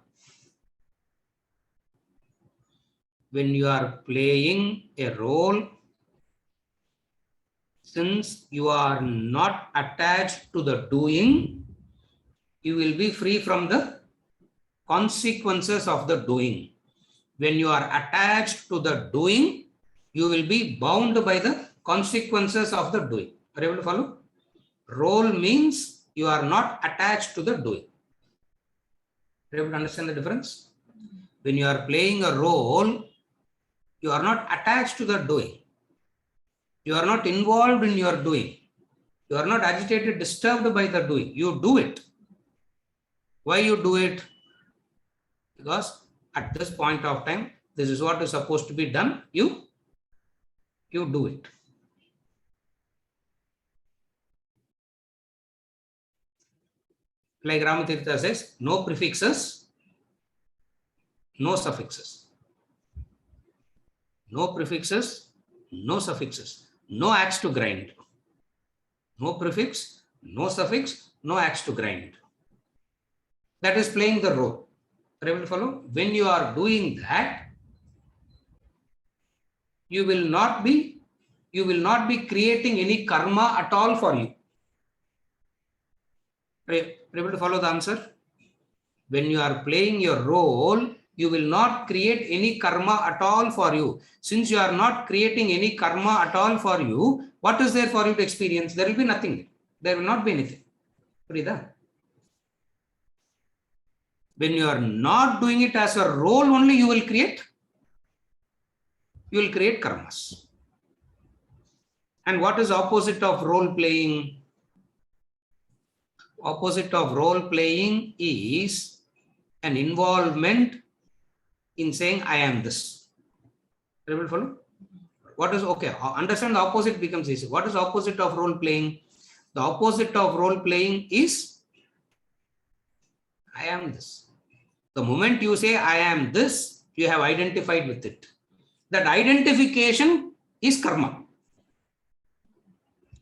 A: When you are playing a role, since you are not attached to the doing, you will be free from the consequences of the doing. When you are attached to the doing, you will be bound by the consequences of the doing. Are you able to follow? Role means you are not attached to the doing. Are you able to understand the difference? When you are playing a role, you are not attached to the doing. You are not involved in your doing. You are not agitated, disturbed by the doing. You do it. Why you do it? Because at this point of time, this is what is supposed to be done. You do it. Like Ramatirtha says, no prefixes, no suffixes. No prefixes, no suffixes. No axe to grind. No prefix, no suffix, no axe to grind. That is playing the role. Are you able to follow? When you are doing that, you will not be creating any karma at all for you. Are you able to follow the answer? When you are playing your role, you will not create any karma at all for you. Since you are not creating any karma at all for you, what is there for you to experience? There will be nothing. There will not be anything. Prida? When you are not doing it as a role only, you will create karmas. And what is opposite of role playing? Opposite of role playing is an involvement in saying I am this. Are you able to follow? What is okay? Understand the opposite becomes easy. What is opposite of role playing? The opposite of role playing is I am this. The moment you say I am this, you have identified with it. That identification is karma.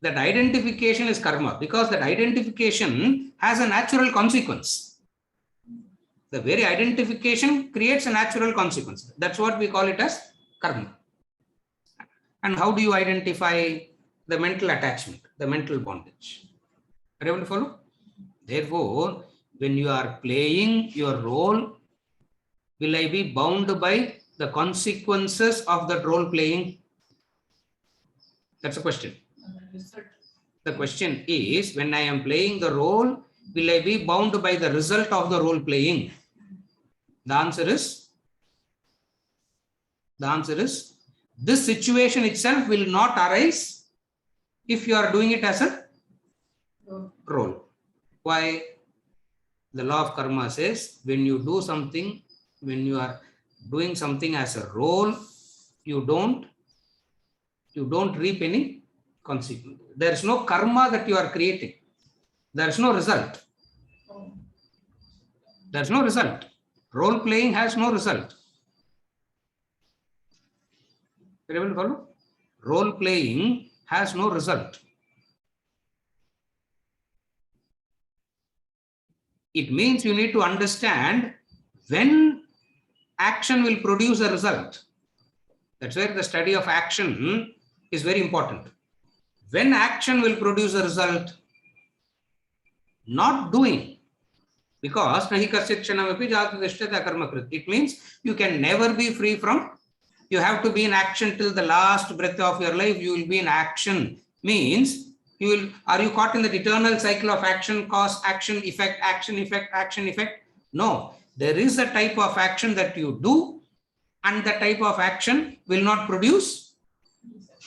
A: That identification is karma because that identification has a natural consequence. The very identification creates a natural consequence. That's what we call it as karma. And how do you identify the mental attachment, the mental bondage? Are you able to follow? Therefore, when you are playing your role, will I be bound by the consequences of that role playing? That's a question. The question is, when I am playing the role, will I be bound by the result of the role playing? The answer is, this situation itself will not arise if you are doing it as a role. Why? The law of karma says, when you do something, when you are doing something as a role, you don't reap any consequence. There is no karma that you are creating. There is no result. There is no result. Role playing has no result. Are you able to follow? Role playing has no result. It means you need to understand when action will produce a result. That's where the study of action is very important. When action will produce a result, not doing, because it means you can never be free from, you have to be in action till the last breath of your life. You will be in action, means are you caught in the eternal cycle of action, cause, action, effect, action, effect, action, effect? No, there is a type of action that you do and the type of action will not produce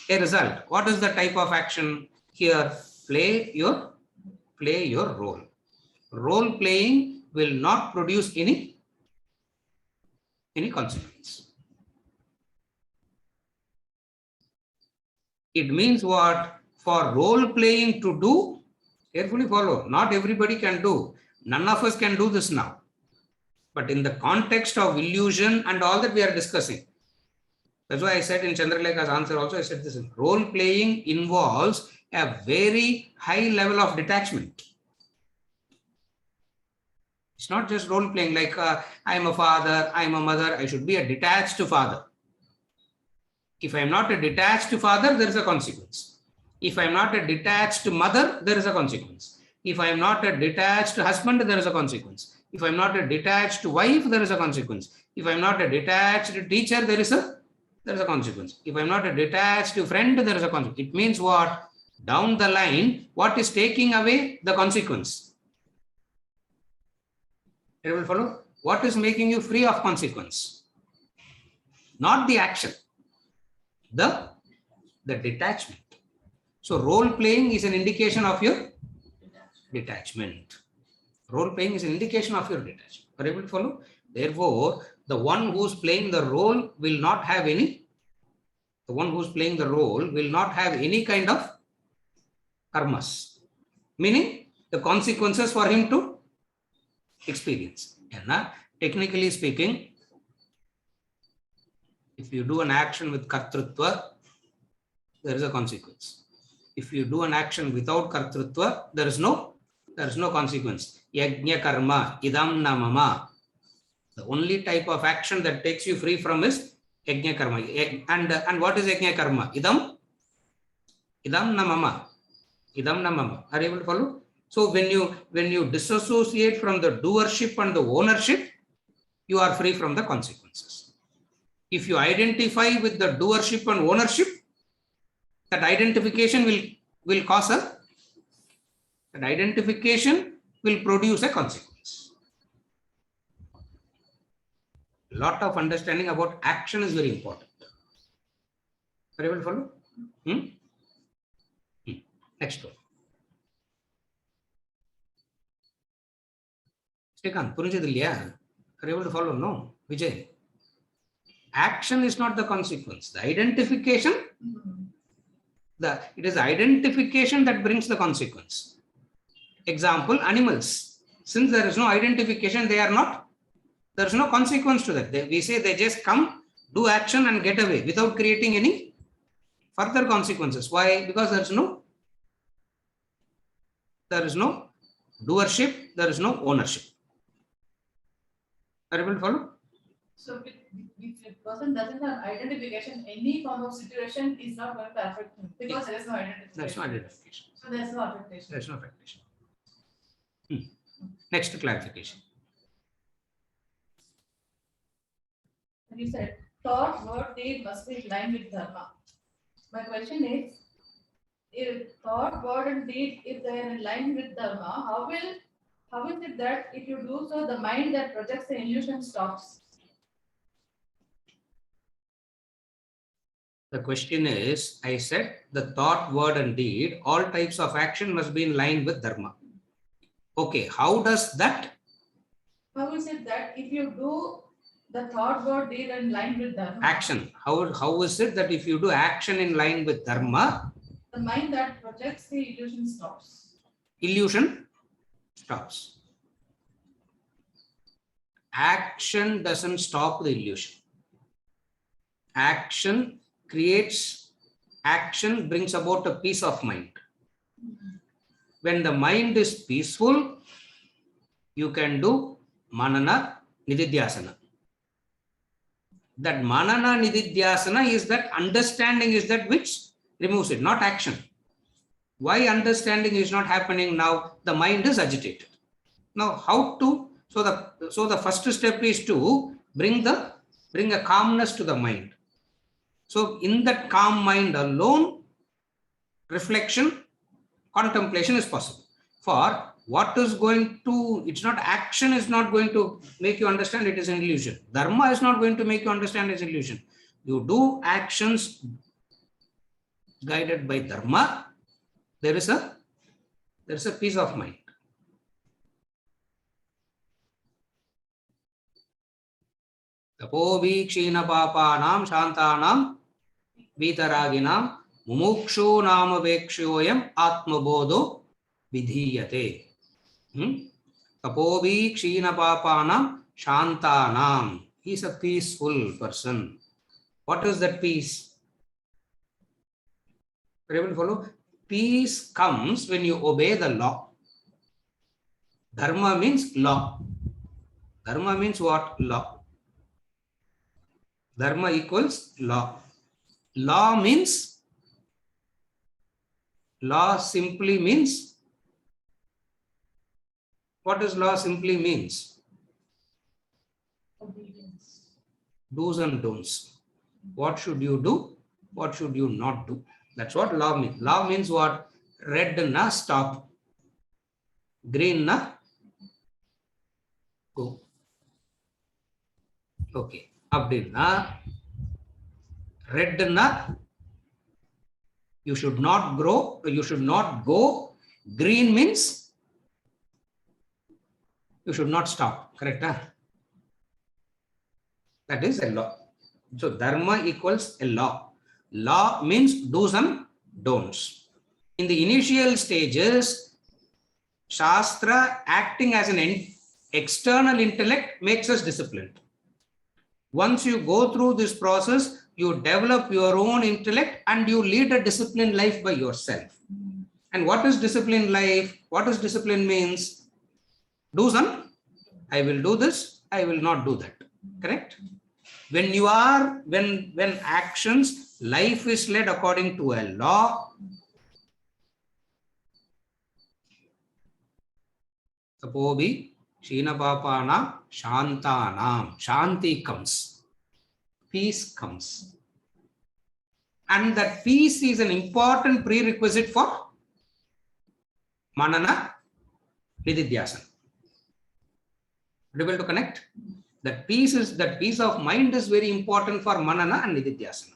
A: a result. What is the type of action? Here, play your role. Role playing will not produce any consequence. It means what? For role playing to do, carefully follow, not everybody can do. None of us can do this now. But in the context of illusion and all that we are discussing, That's why I said in Chandralekha's answer also, I said this, role playing involves a very high level of detachment. It's not just role playing like I'm a father, I'm a mother, I should be a detached father. If I'm not a detached father, there is a consequence. If I'm not a detached mother, there is a consequence. If I'm not a detached husband, there is a consequence. If I'm not a detached wife, there is a consequence. If I'm not a detached teacher, there is a consequence. If I'm not a detached friend, there is a consequence. It means what? Down the line, what is taking away the consequence? Everyone follow? What is making you free of consequence? Not the action, the detachment. So role playing is an indication of your detachment. Role playing is an indication of your detachment. Are you able to follow? Therefore, the one who's playing the role will not have any. The one who's playing the role will not have any kind of karmas, meaning the consequences for him to experience. And technically speaking, if you do an action with kartrutva, there is a consequence. If you do an action without kartrutva, there is no consequence. Yajna karma idam namama. The only type of action that takes you free from is yajna karma. And what is yajna karma? Idam namama. Idam namama. Are you able to follow? So when you disassociate from the doership and the ownership, you are free from the consequences. If you identify with the doership and ownership, that identification will cause that identification will produce a consequence. A lot of understanding about action is very important. Are you able to follow? Next one. Srikanth, புரிஞ்சது இல்லையா? Are you able to follow? No. Vijay. Action is not the consequence. The identification, it is identification that brings the consequence. Example, animals. Since there is no identification, there is no consequence to that. We say they just come, do action and get away without creating any further consequences. Why? Because there is no doership, there is no ownership. Are you able to follow?
B: So if a person doesn't have identification, any form of situation is not going to affect him because there is no identification.
A: There is no identification.
B: So there is no affectation.
A: There is no affectation. Next clarification.
B: And you said thought, word, deed must be in line with dharma. My question is, if thought, word, and deed, if they are in line with dharma, how is it that if you do so, the mind that projects the illusion stops?
A: The question is, I said the thought, word, and deed, all types of action must be in line with dharma. Okay, how does that?
B: How is it that if you do the thought, word, deed in line with dharma?
A: Action. How is it that if you do action in line with dharma,
B: the mind that projects the illusion stops?
A: Illusion stops. Action doesn't stop the illusion. Action brings about a peace of mind. When the mind is peaceful, you can do manana nididhyasana. That manana nididhyasana is that understanding is that which removes it, not action. Why understanding is not happening now? The mind is agitated. Now how to? So the first step is to bring a calmness to the mind. So in that calm mind alone, reflection, contemplation is possible. For what is going to, it's not action is not going to make you understand it is an illusion. Dharma is not going to make you understand it's an illusion. You do actions guided by dharma, there is a peace of mind. Tapovi kshina papanam shantanam vitaraginam mumuksho nama vekshoyam atmabodo vidhiyate. Tapovi kshina papanam shantanam. He is a peaceful person. What is that peace? Are you able to follow? Peace comes when you obey the law. Dharma means law. Dharma means what? Law. Dharma equals law. Law means, law simply means, what does law simply means?
B: Obedience.
A: Do's and don'ts. What should you do? What should you not do? That's what law means. Law means what? Red na stop. Green na go. Okay. Abdina. Red na you should not grow. You should not go. Green means you should not stop. Correct? Huh? That is a law. So dharma equals a law. Law means do's and don'ts. In the initial stages, Shastra acting as an external intellect makes us disciplined. Once you go through this process, you develop your own intellect and you lead a disciplined life by yourself. And what is disciplined life? What does discipline means? Do's and I will do this, I will not do that. Correct? When you are, when actions, life is led according to a law. Tapobi, Shina Papana, Shantanam. Shanti comes. Peace comes. And that peace is an important prerequisite for Manana, Nididhyasana. Able to connect? That peace of mind is very important for Manana and Nididhyasana.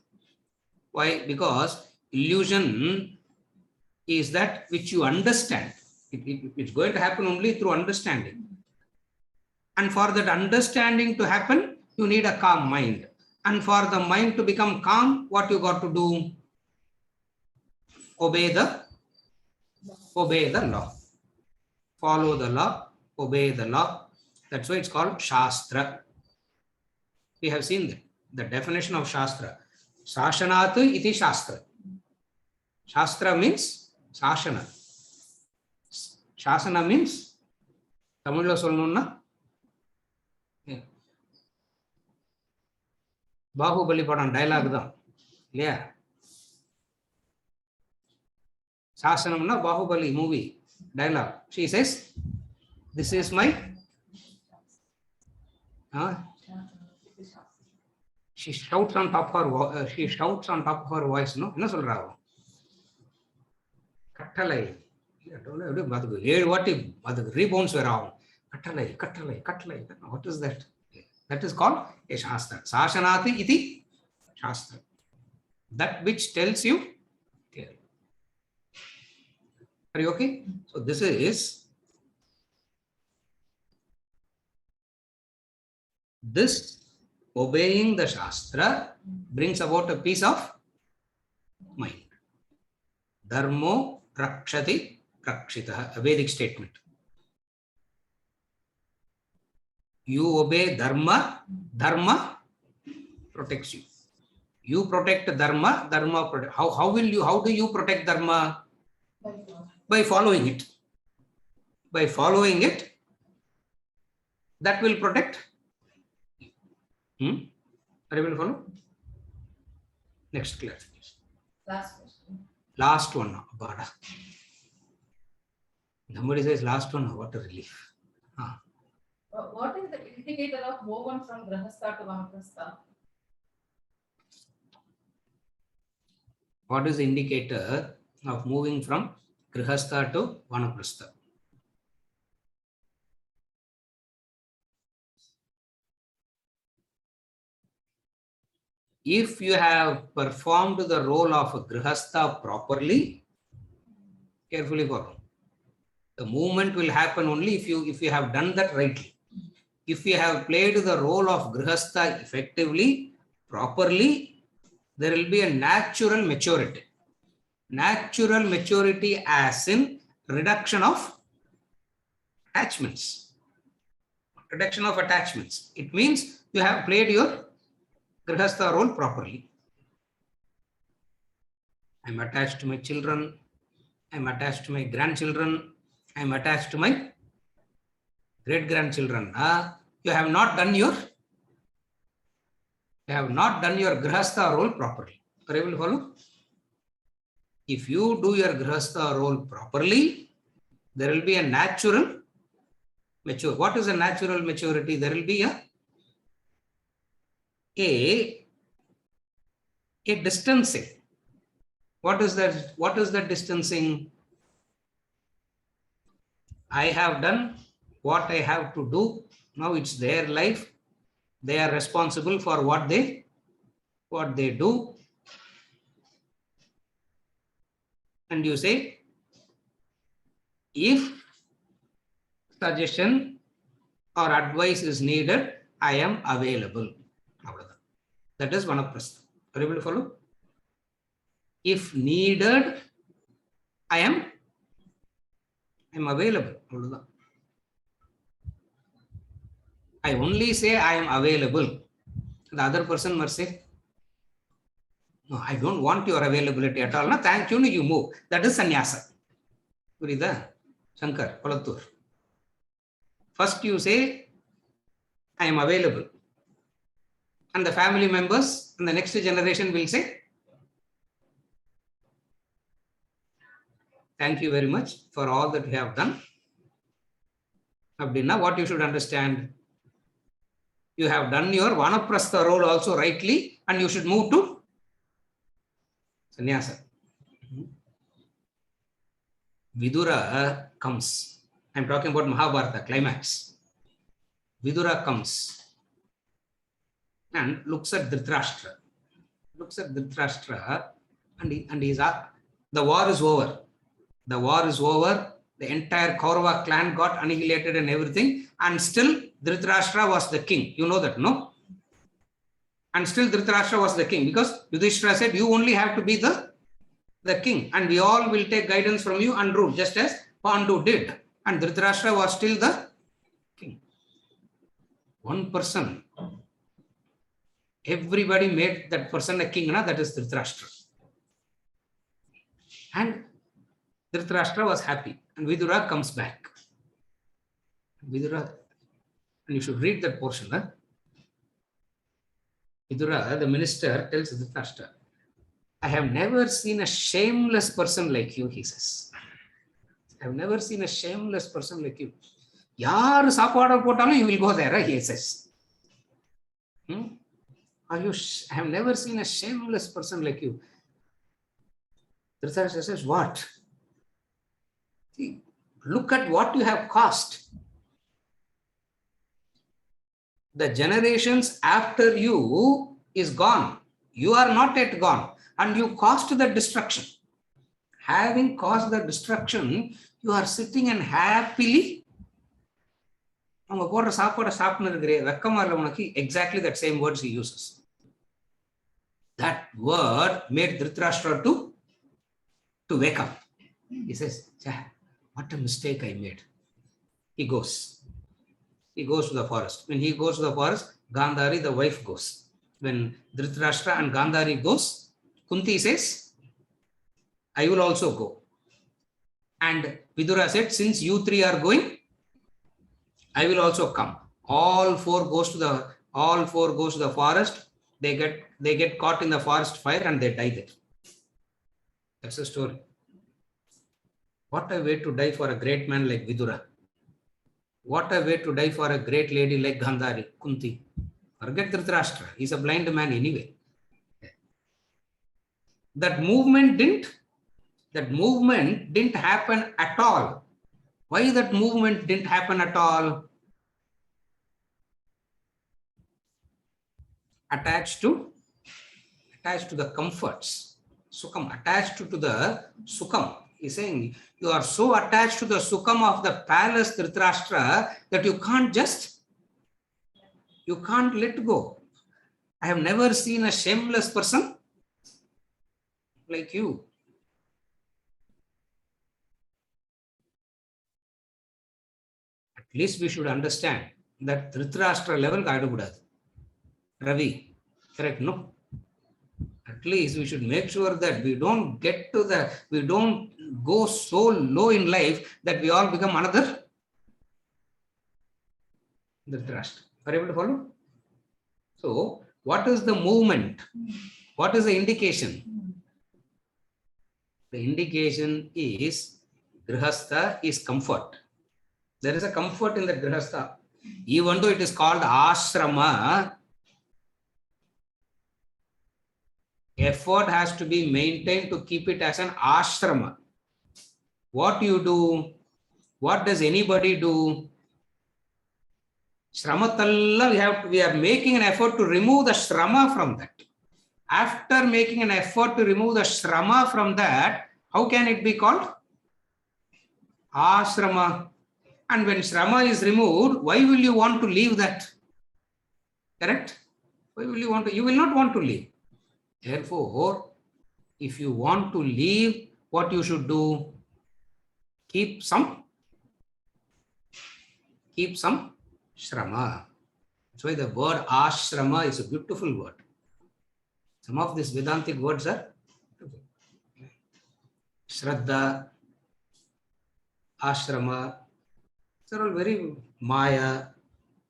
A: Why? Because illusion is that which you understand. It's going to happen only through understanding. And for that understanding to happen, you need a calm mind. And for the mind to become calm, what you got to do? Obey the law. Follow the law, obey the law. That's why it's called Shastra. We have seen that. The definition of Shastra. Sashanat iti Shastra. Shastra means Sashana. Shasana means Tamil solnunna. Bahubali padam dialogue da. Yeah. Sasanamna Bahubali movie dialogue. She says, "This is my." She shouts on top of her voice. No, என்ன சொல்றாவோ? கட்டளை. What if rebounds were out? Kattalai. What is that? That is called a Shastra. Sashanati iti Shastra. That which tells you. Are you okay? So this is obeying the Shastra brings about a peace of mind. Dharmo rakshati rakshitah, a Vedic statement. You obey Dharma, Dharma protects you. You protect Dharma, Dharma protects. How do you protect Dharma? By following it. By following it, that will protect. Are you able to follow? Next class, please.
B: Last question.
A: Last one now, Bada. Somebody says last one, what a relief.
B: What is the indicator of movement from Krihastha to Anakrusta?
A: What is the indicator of moving from Krihastha to Anakrusta? If you have performed the role of a Krihastha properly, carefully follow. The movement will happen only if you have done that rightly. If you have played the role of Krihastha effectively, properly, there will be a natural maturity. Natural maturity as in reduction of attachments. Reduction of attachments. It means you have played your Krihastha role properly. I'm attached to my children. I'm attached to my grandchildren. I'm attached to my great-grandchildren. You have not done your Grihastha role properly. Are you able to follow? If you do your Grihastha role properly, there will be a natural mature. What is a natural maturity? There will be a distancing. What is that? What is that distancing? I have done what I have to do. Now it's their life. They are responsible for what they do. And you say, if suggestion or advice is needed, I am available. That is Vanaprastha. Are you able to follow? If needed, I am available. I only say I am available. The other person must say, no, I don't want your availability at all. No, thank you, you move. That is sannyasa. Purida? Shankar, Palattur. First you say, I am available. And the family members and the next generation will say, thank you very much for all that you have done. Now what you should understand, you have done your Vanaprastha role also rightly, and you should move to sannyasa. Vidura comes. I'm talking about Mahabharata climax. Vidura comes and looks at Dhritarashtra. And he's up. The war is over. The war is over. The entire Kaurava clan got annihilated and everything. And still Dhritarashtra was the king. You know that, no? And still Dhritarashtra was the king, because Yudhishthira said, you only have to be the king, and we all will take guidance from you and rule, just as Pandu did. And Dhritarashtra was still the king. One person. Everybody made that person a king, that is Dhritarashtra. And Dhritarashtra was happy. And Vidura comes back. Vidura, and you should read that portion. Vidura, the minister, tells Dhritarashtra, I have never seen a shameless person like you, he says. I have never seen a shameless person like you. Yaar saapaadu potalum, you will go there, he says. I have never seen a shameless person like you. Dhritarashtra says, what? See, look at what you have caused. The generations after you is gone. You are not yet gone. And you caused the destruction. Having caused the destruction, you are sitting and happily. Exactly that same words he uses. That word made Dhritarashtra to wake up. He says, what a mistake I made. He goes to the forest. When he goes to the forest, Gandhari, the wife, goes. When Dhritarashtra and Gandhari goes, Kunti says, I will also go. And Vidura said, since you three are going, I will also come. All four goes to the forest. They get caught in the forest fire and they die there. That's the story. What a way to die for a great man like Vidura. What a way to die for a great lady like Gandhari, Kunti. Forget Dhritarashtra. He's a blind man anyway. That movement didn't happen at all. Why that movement didn't happen at all? Attached to the comforts. Sukham, attached to the Sukham. He's saying, you are so attached to the Sukham of the palace, Dhritarashtra, that you can't let go. I have never seen a shameless person like you. At least we should understand that Dhritarashtra level Ravi, Correct? No. At least we should make sure that we don't go so low in life that we all become another Dhritarashtra. Are you able to follow? So, what is the movement? What is the indication? The indication is Krihastha is comfort. There is a comfort in the Krihastha. Even though it is called Ashrama, effort has to be maintained to keep it as an Ashrama. What you do? What does anybody do? Shramatalla, we are making an effort to remove the Shrama from that. After making an effort to remove the Shrama from that, how can it be called? Ashrama. And when Shrama is removed, why will you want to leave that? Correct? Why will you want to? You will not want to leave. Therefore, if you want to leave, what you should do? Keep some Shrama. That's why the word Ashrama is a beautiful word. Some of these Vedantic words are Shraddha, Ashrama. These are all very Maya,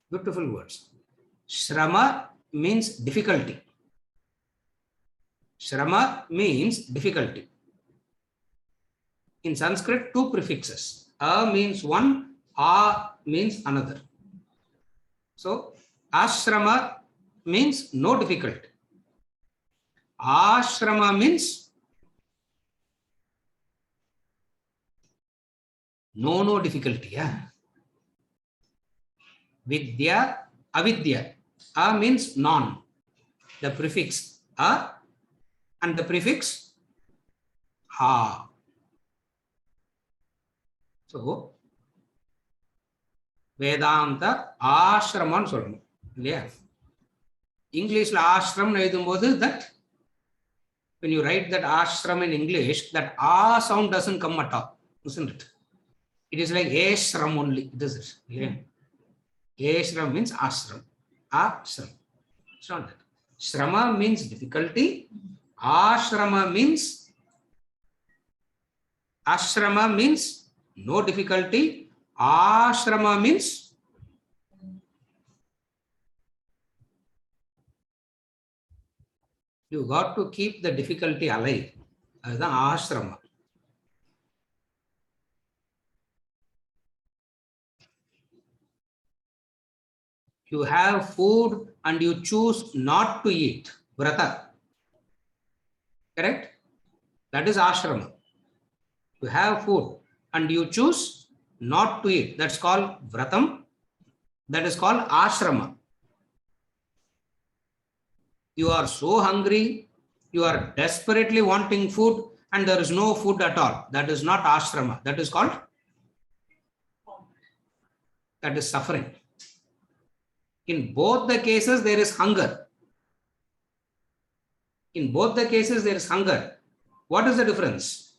A: beautiful words. Shrama means difficulty. Shrama means difficulty. In Sanskrit, two prefixes. A means one, A means another. So, Ashrama means no difficulty. Ashrama means no difficulty. Yeah. Vidya, avidya. A means non. The prefix a and the prefix ha. So, Vedanta Ashraman solum. Yeah. English ashram எழுதும்போது that when you write that ashram in English, that a sound doesn't come at all, isn't it? It is like ashram only. It is it. Yeah. Ashram means ashram. Ashram. It's not that. Shrama means difficulty. Ashrama means no difficulty. Ashrama means you got to keep the difficulty alive. That's the ashrama. You have food and you choose not to eat. Vrata. Correct? That is ashrama. You have food and you choose not to eat. That's called vratam. That is called ashrama. You are so hungry, you are desperately wanting food and there is no food at all. That is not ashrama. That is called? That is suffering. In both the cases, there is hunger. In both the cases, there is hunger. What is the difference?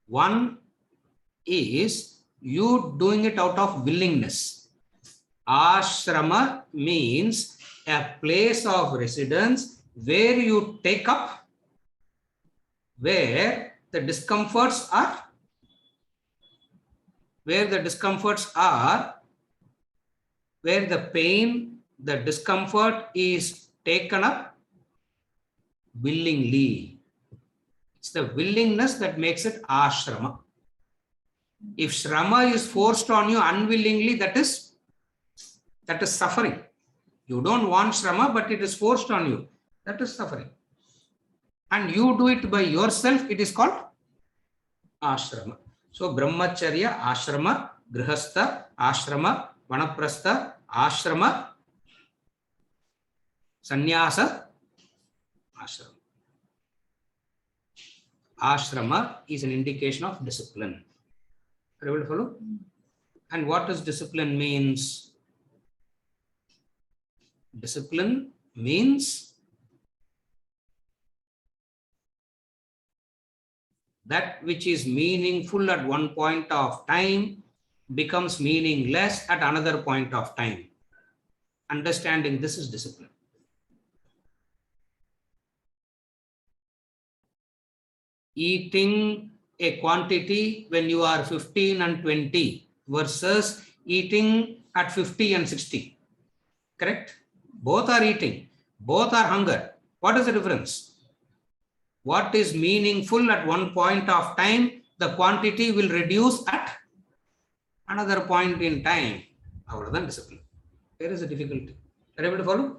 A: One is you doing it out of willingness. Ashrama means a place of residence where you take up, where the discomforts are, where the pain, the discomfort is taken up willingly. It's the willingness that makes it ashrama. If shrama is forced on you unwillingly, that is suffering. You don't want shrama, but it is forced on you. That is suffering. And you do it by yourself, it is called ashrama. So, brahmacharya, ashrama, grihastha, ashrama, vanaprastha, ashrama, sannyasa, ashrama. Ashrama is an indication of discipline. Are you able to follow? And what does discipline means? Discipline means that which is meaningful at one point of time becomes meaningless at another point of time. Understanding this is discipline. eating a quantity when you are 15 and 20 versus eating at 50 and 60. Correct? Both are eating. Both are hunger. What is the difference? What is meaningful at one point of time, the quantity will reduce at another point in time. Other than discipline. Where is the difficulty? Are you able to follow?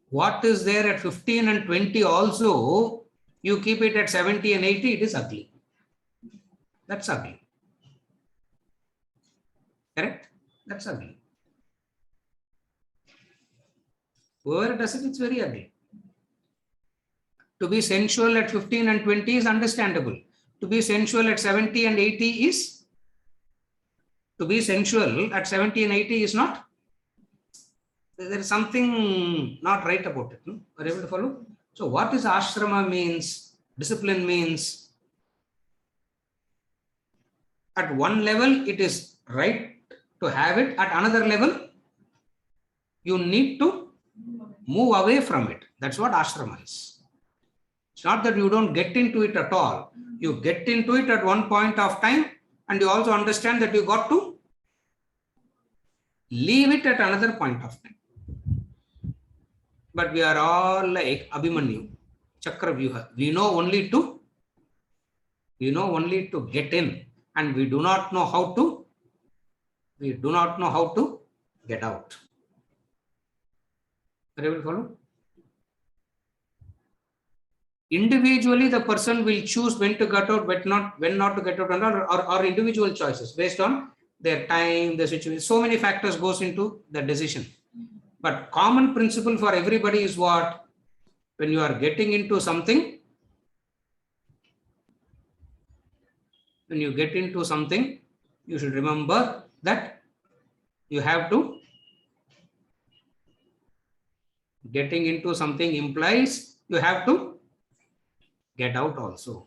A: What is there at 15 and 20 also, you keep it at 70 and 80, it is ugly. That's ugly. Correct? That's ugly. Whoever does it, it's very ugly. To be sensual at 15 and 20 is understandable. To be sensual at 70 and 80 is, to be sensual at 70 and 80 is not. There is something not right about it. No? Are you able to follow? So what is ashrama means? Discipline means, at one level it is right to have it, at another level you need to move away from it. That's what ashrama is. It's not that you don't get into it at all. You get into it at one point of time, and you also understand that you got to leave it at another point of time. But we are all like Abhimanyu, Chakravyuha. We know only to get in, and we do not know how to get out. Are you able to follow? Individually, the person will choose when to get out, when not to get out, or individual choices based on their time, the situation. So many factors goes into the decision. But common principle for everybody is what? When you are getting into something, you should remember that you have to, getting into something implies you have to get out also.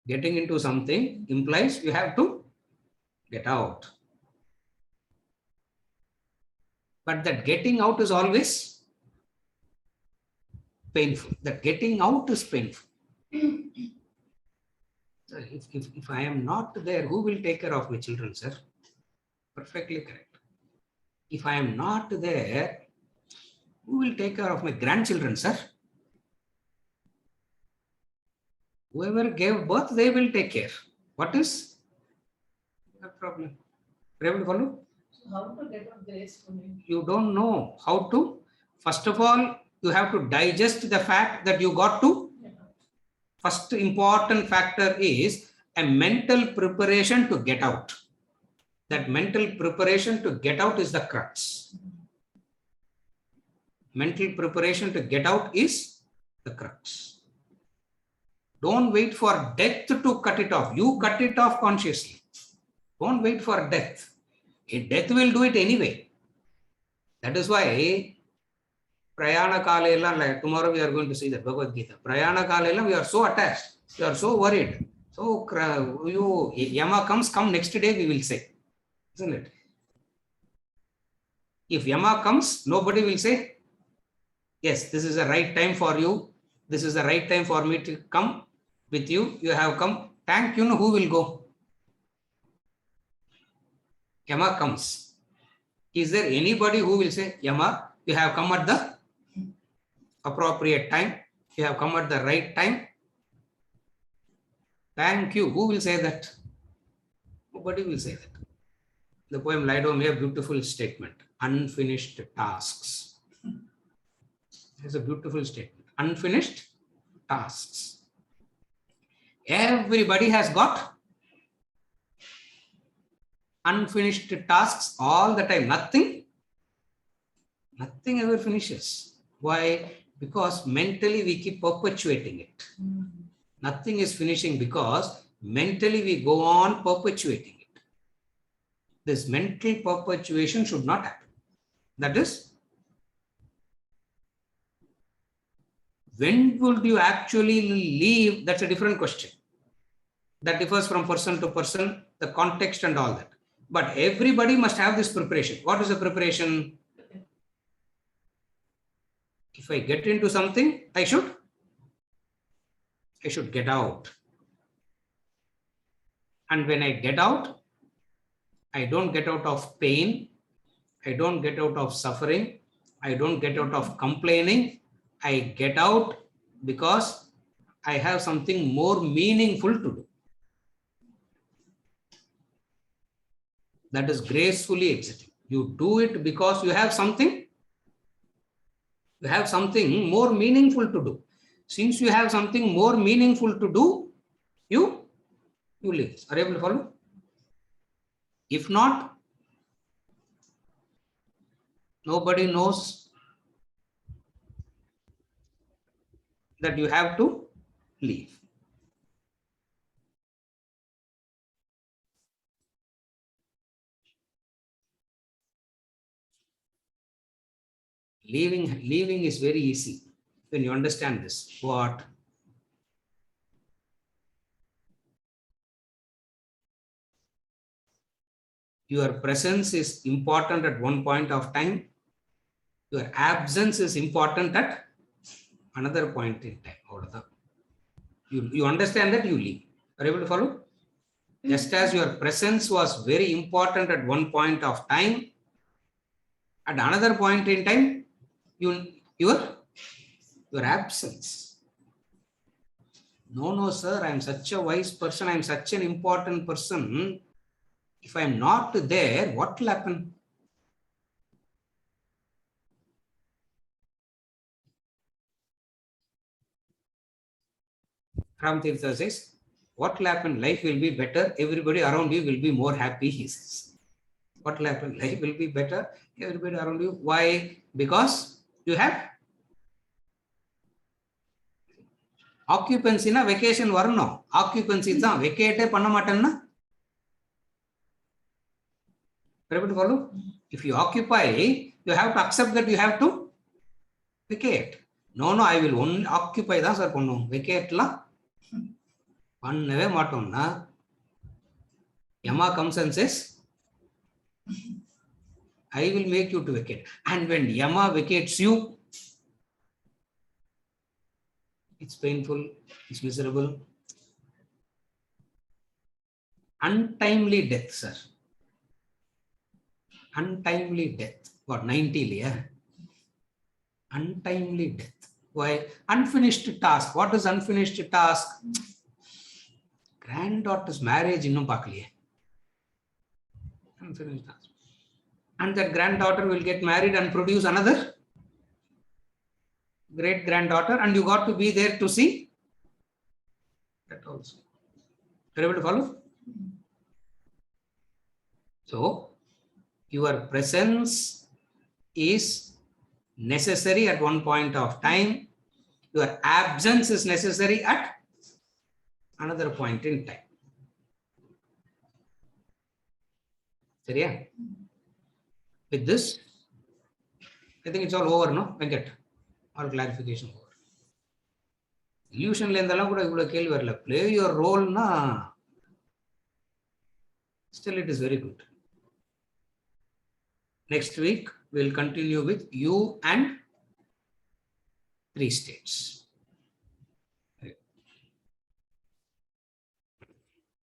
A: Getting into something implies you have to get out. But that getting out is always painful. That getting out is painful. If I am not there, who will take care of my children, sir? Perfectly correct. If I am not there, who will take care of my grandchildren, sir? Whoever gave birth, they will take care. What is the problem? Are you able to follow?
B: So how to get out gracefully?
A: You don't know how to. First of all, you have to digest the fact that you got to. First important factor is a mental preparation to get out. That mental preparation to get out is the crux. Mental preparation to get out is the crux. Don't wait for death to cut it off. You cut it off consciously. Don't wait for death. Death will do it anyway. That is why Prayana Kalela, like tomorrow we are going to see the Bhagavad-Gita. Prayana Kalela, we are so attached. We are so worried. So Yama comes, come next day, we will say. Isn't it? If Yama comes, nobody will say, yes, this is the right time for you. This is the right time for me to come with you. You have come. Thank you. Who will go? Yama comes. Is there anybody who will say, Yama, you have come at the appropriate time. You have come at the right time. Thank you. Who will say that? Nobody will say that. The poem Lido made a beautiful statement. Unfinished tasks. It's a beautiful statement. Unfinished tasks. Everybody has got unfinished tasks all the time. Nothing ever finishes. Why? Because mentally we keep perpetuating it. Nothing is finishing because mentally we go on perpetuating it. This mental perpetuation should not happen. That is, when would you actually leave? That's a different question. That differs from person to person, the context and all that. But everybody must have this preparation. What is the preparation? If I get into something, I should get out. And when I get out, I don't get out of pain. I don't get out of suffering. I don't get out of complaining. I get out because I have something more meaningful to do. That is gracefully exiting. You do it because you have something. You have something more meaningful to do. Since you have something more meaningful to do, you leave. Are you able to follow? If not, nobody knows that you have to leave. Leaving is very easy when you understand this. What? Your presence is important at one point of time. Your absence is important at another point in time. You understand that, you leave. Are you able to follow? Just as your presence was very important at one point of time, at another point in time, your absence. No, sir, I am such a wise person, I am such an important person. If I am not there, what will happen? Ramtirtha says, what will happen? Life will be better. Everybody around you will be more happy, he says. What will happen? Life will be better. Everybody around you. Why? Because you have occupancy. Na vacation varno. Occupancy tha vacate panna matanna. Able to follow? If you occupy, you have to accept that you have to vacate. No, I will only occupy da sir pannu. Vacate la pannave matonna. Yama comes and says, I will make you to vacate. And when Yama vacates you, it's painful, it's miserable. Untimely death, sir. Untimely death. What, 90, yeah? Untimely death. Why? Unfinished task. What is unfinished task? Granddaughter's marriage innum paakaliye. Unfinished task. And that granddaughter will get married and produce another great granddaughter, and you got to be there to see that also. Are you able to follow? So, your presence is necessary at one point of time. Your absence is necessary at another point in time. Seriya? With this, I think it's all over, no? Venkat, all clarification over. Illusion lendala kuda ivlo kelvi varala. Play your role na. Still, it is very good. Next week, we'll continue with you and 3 states.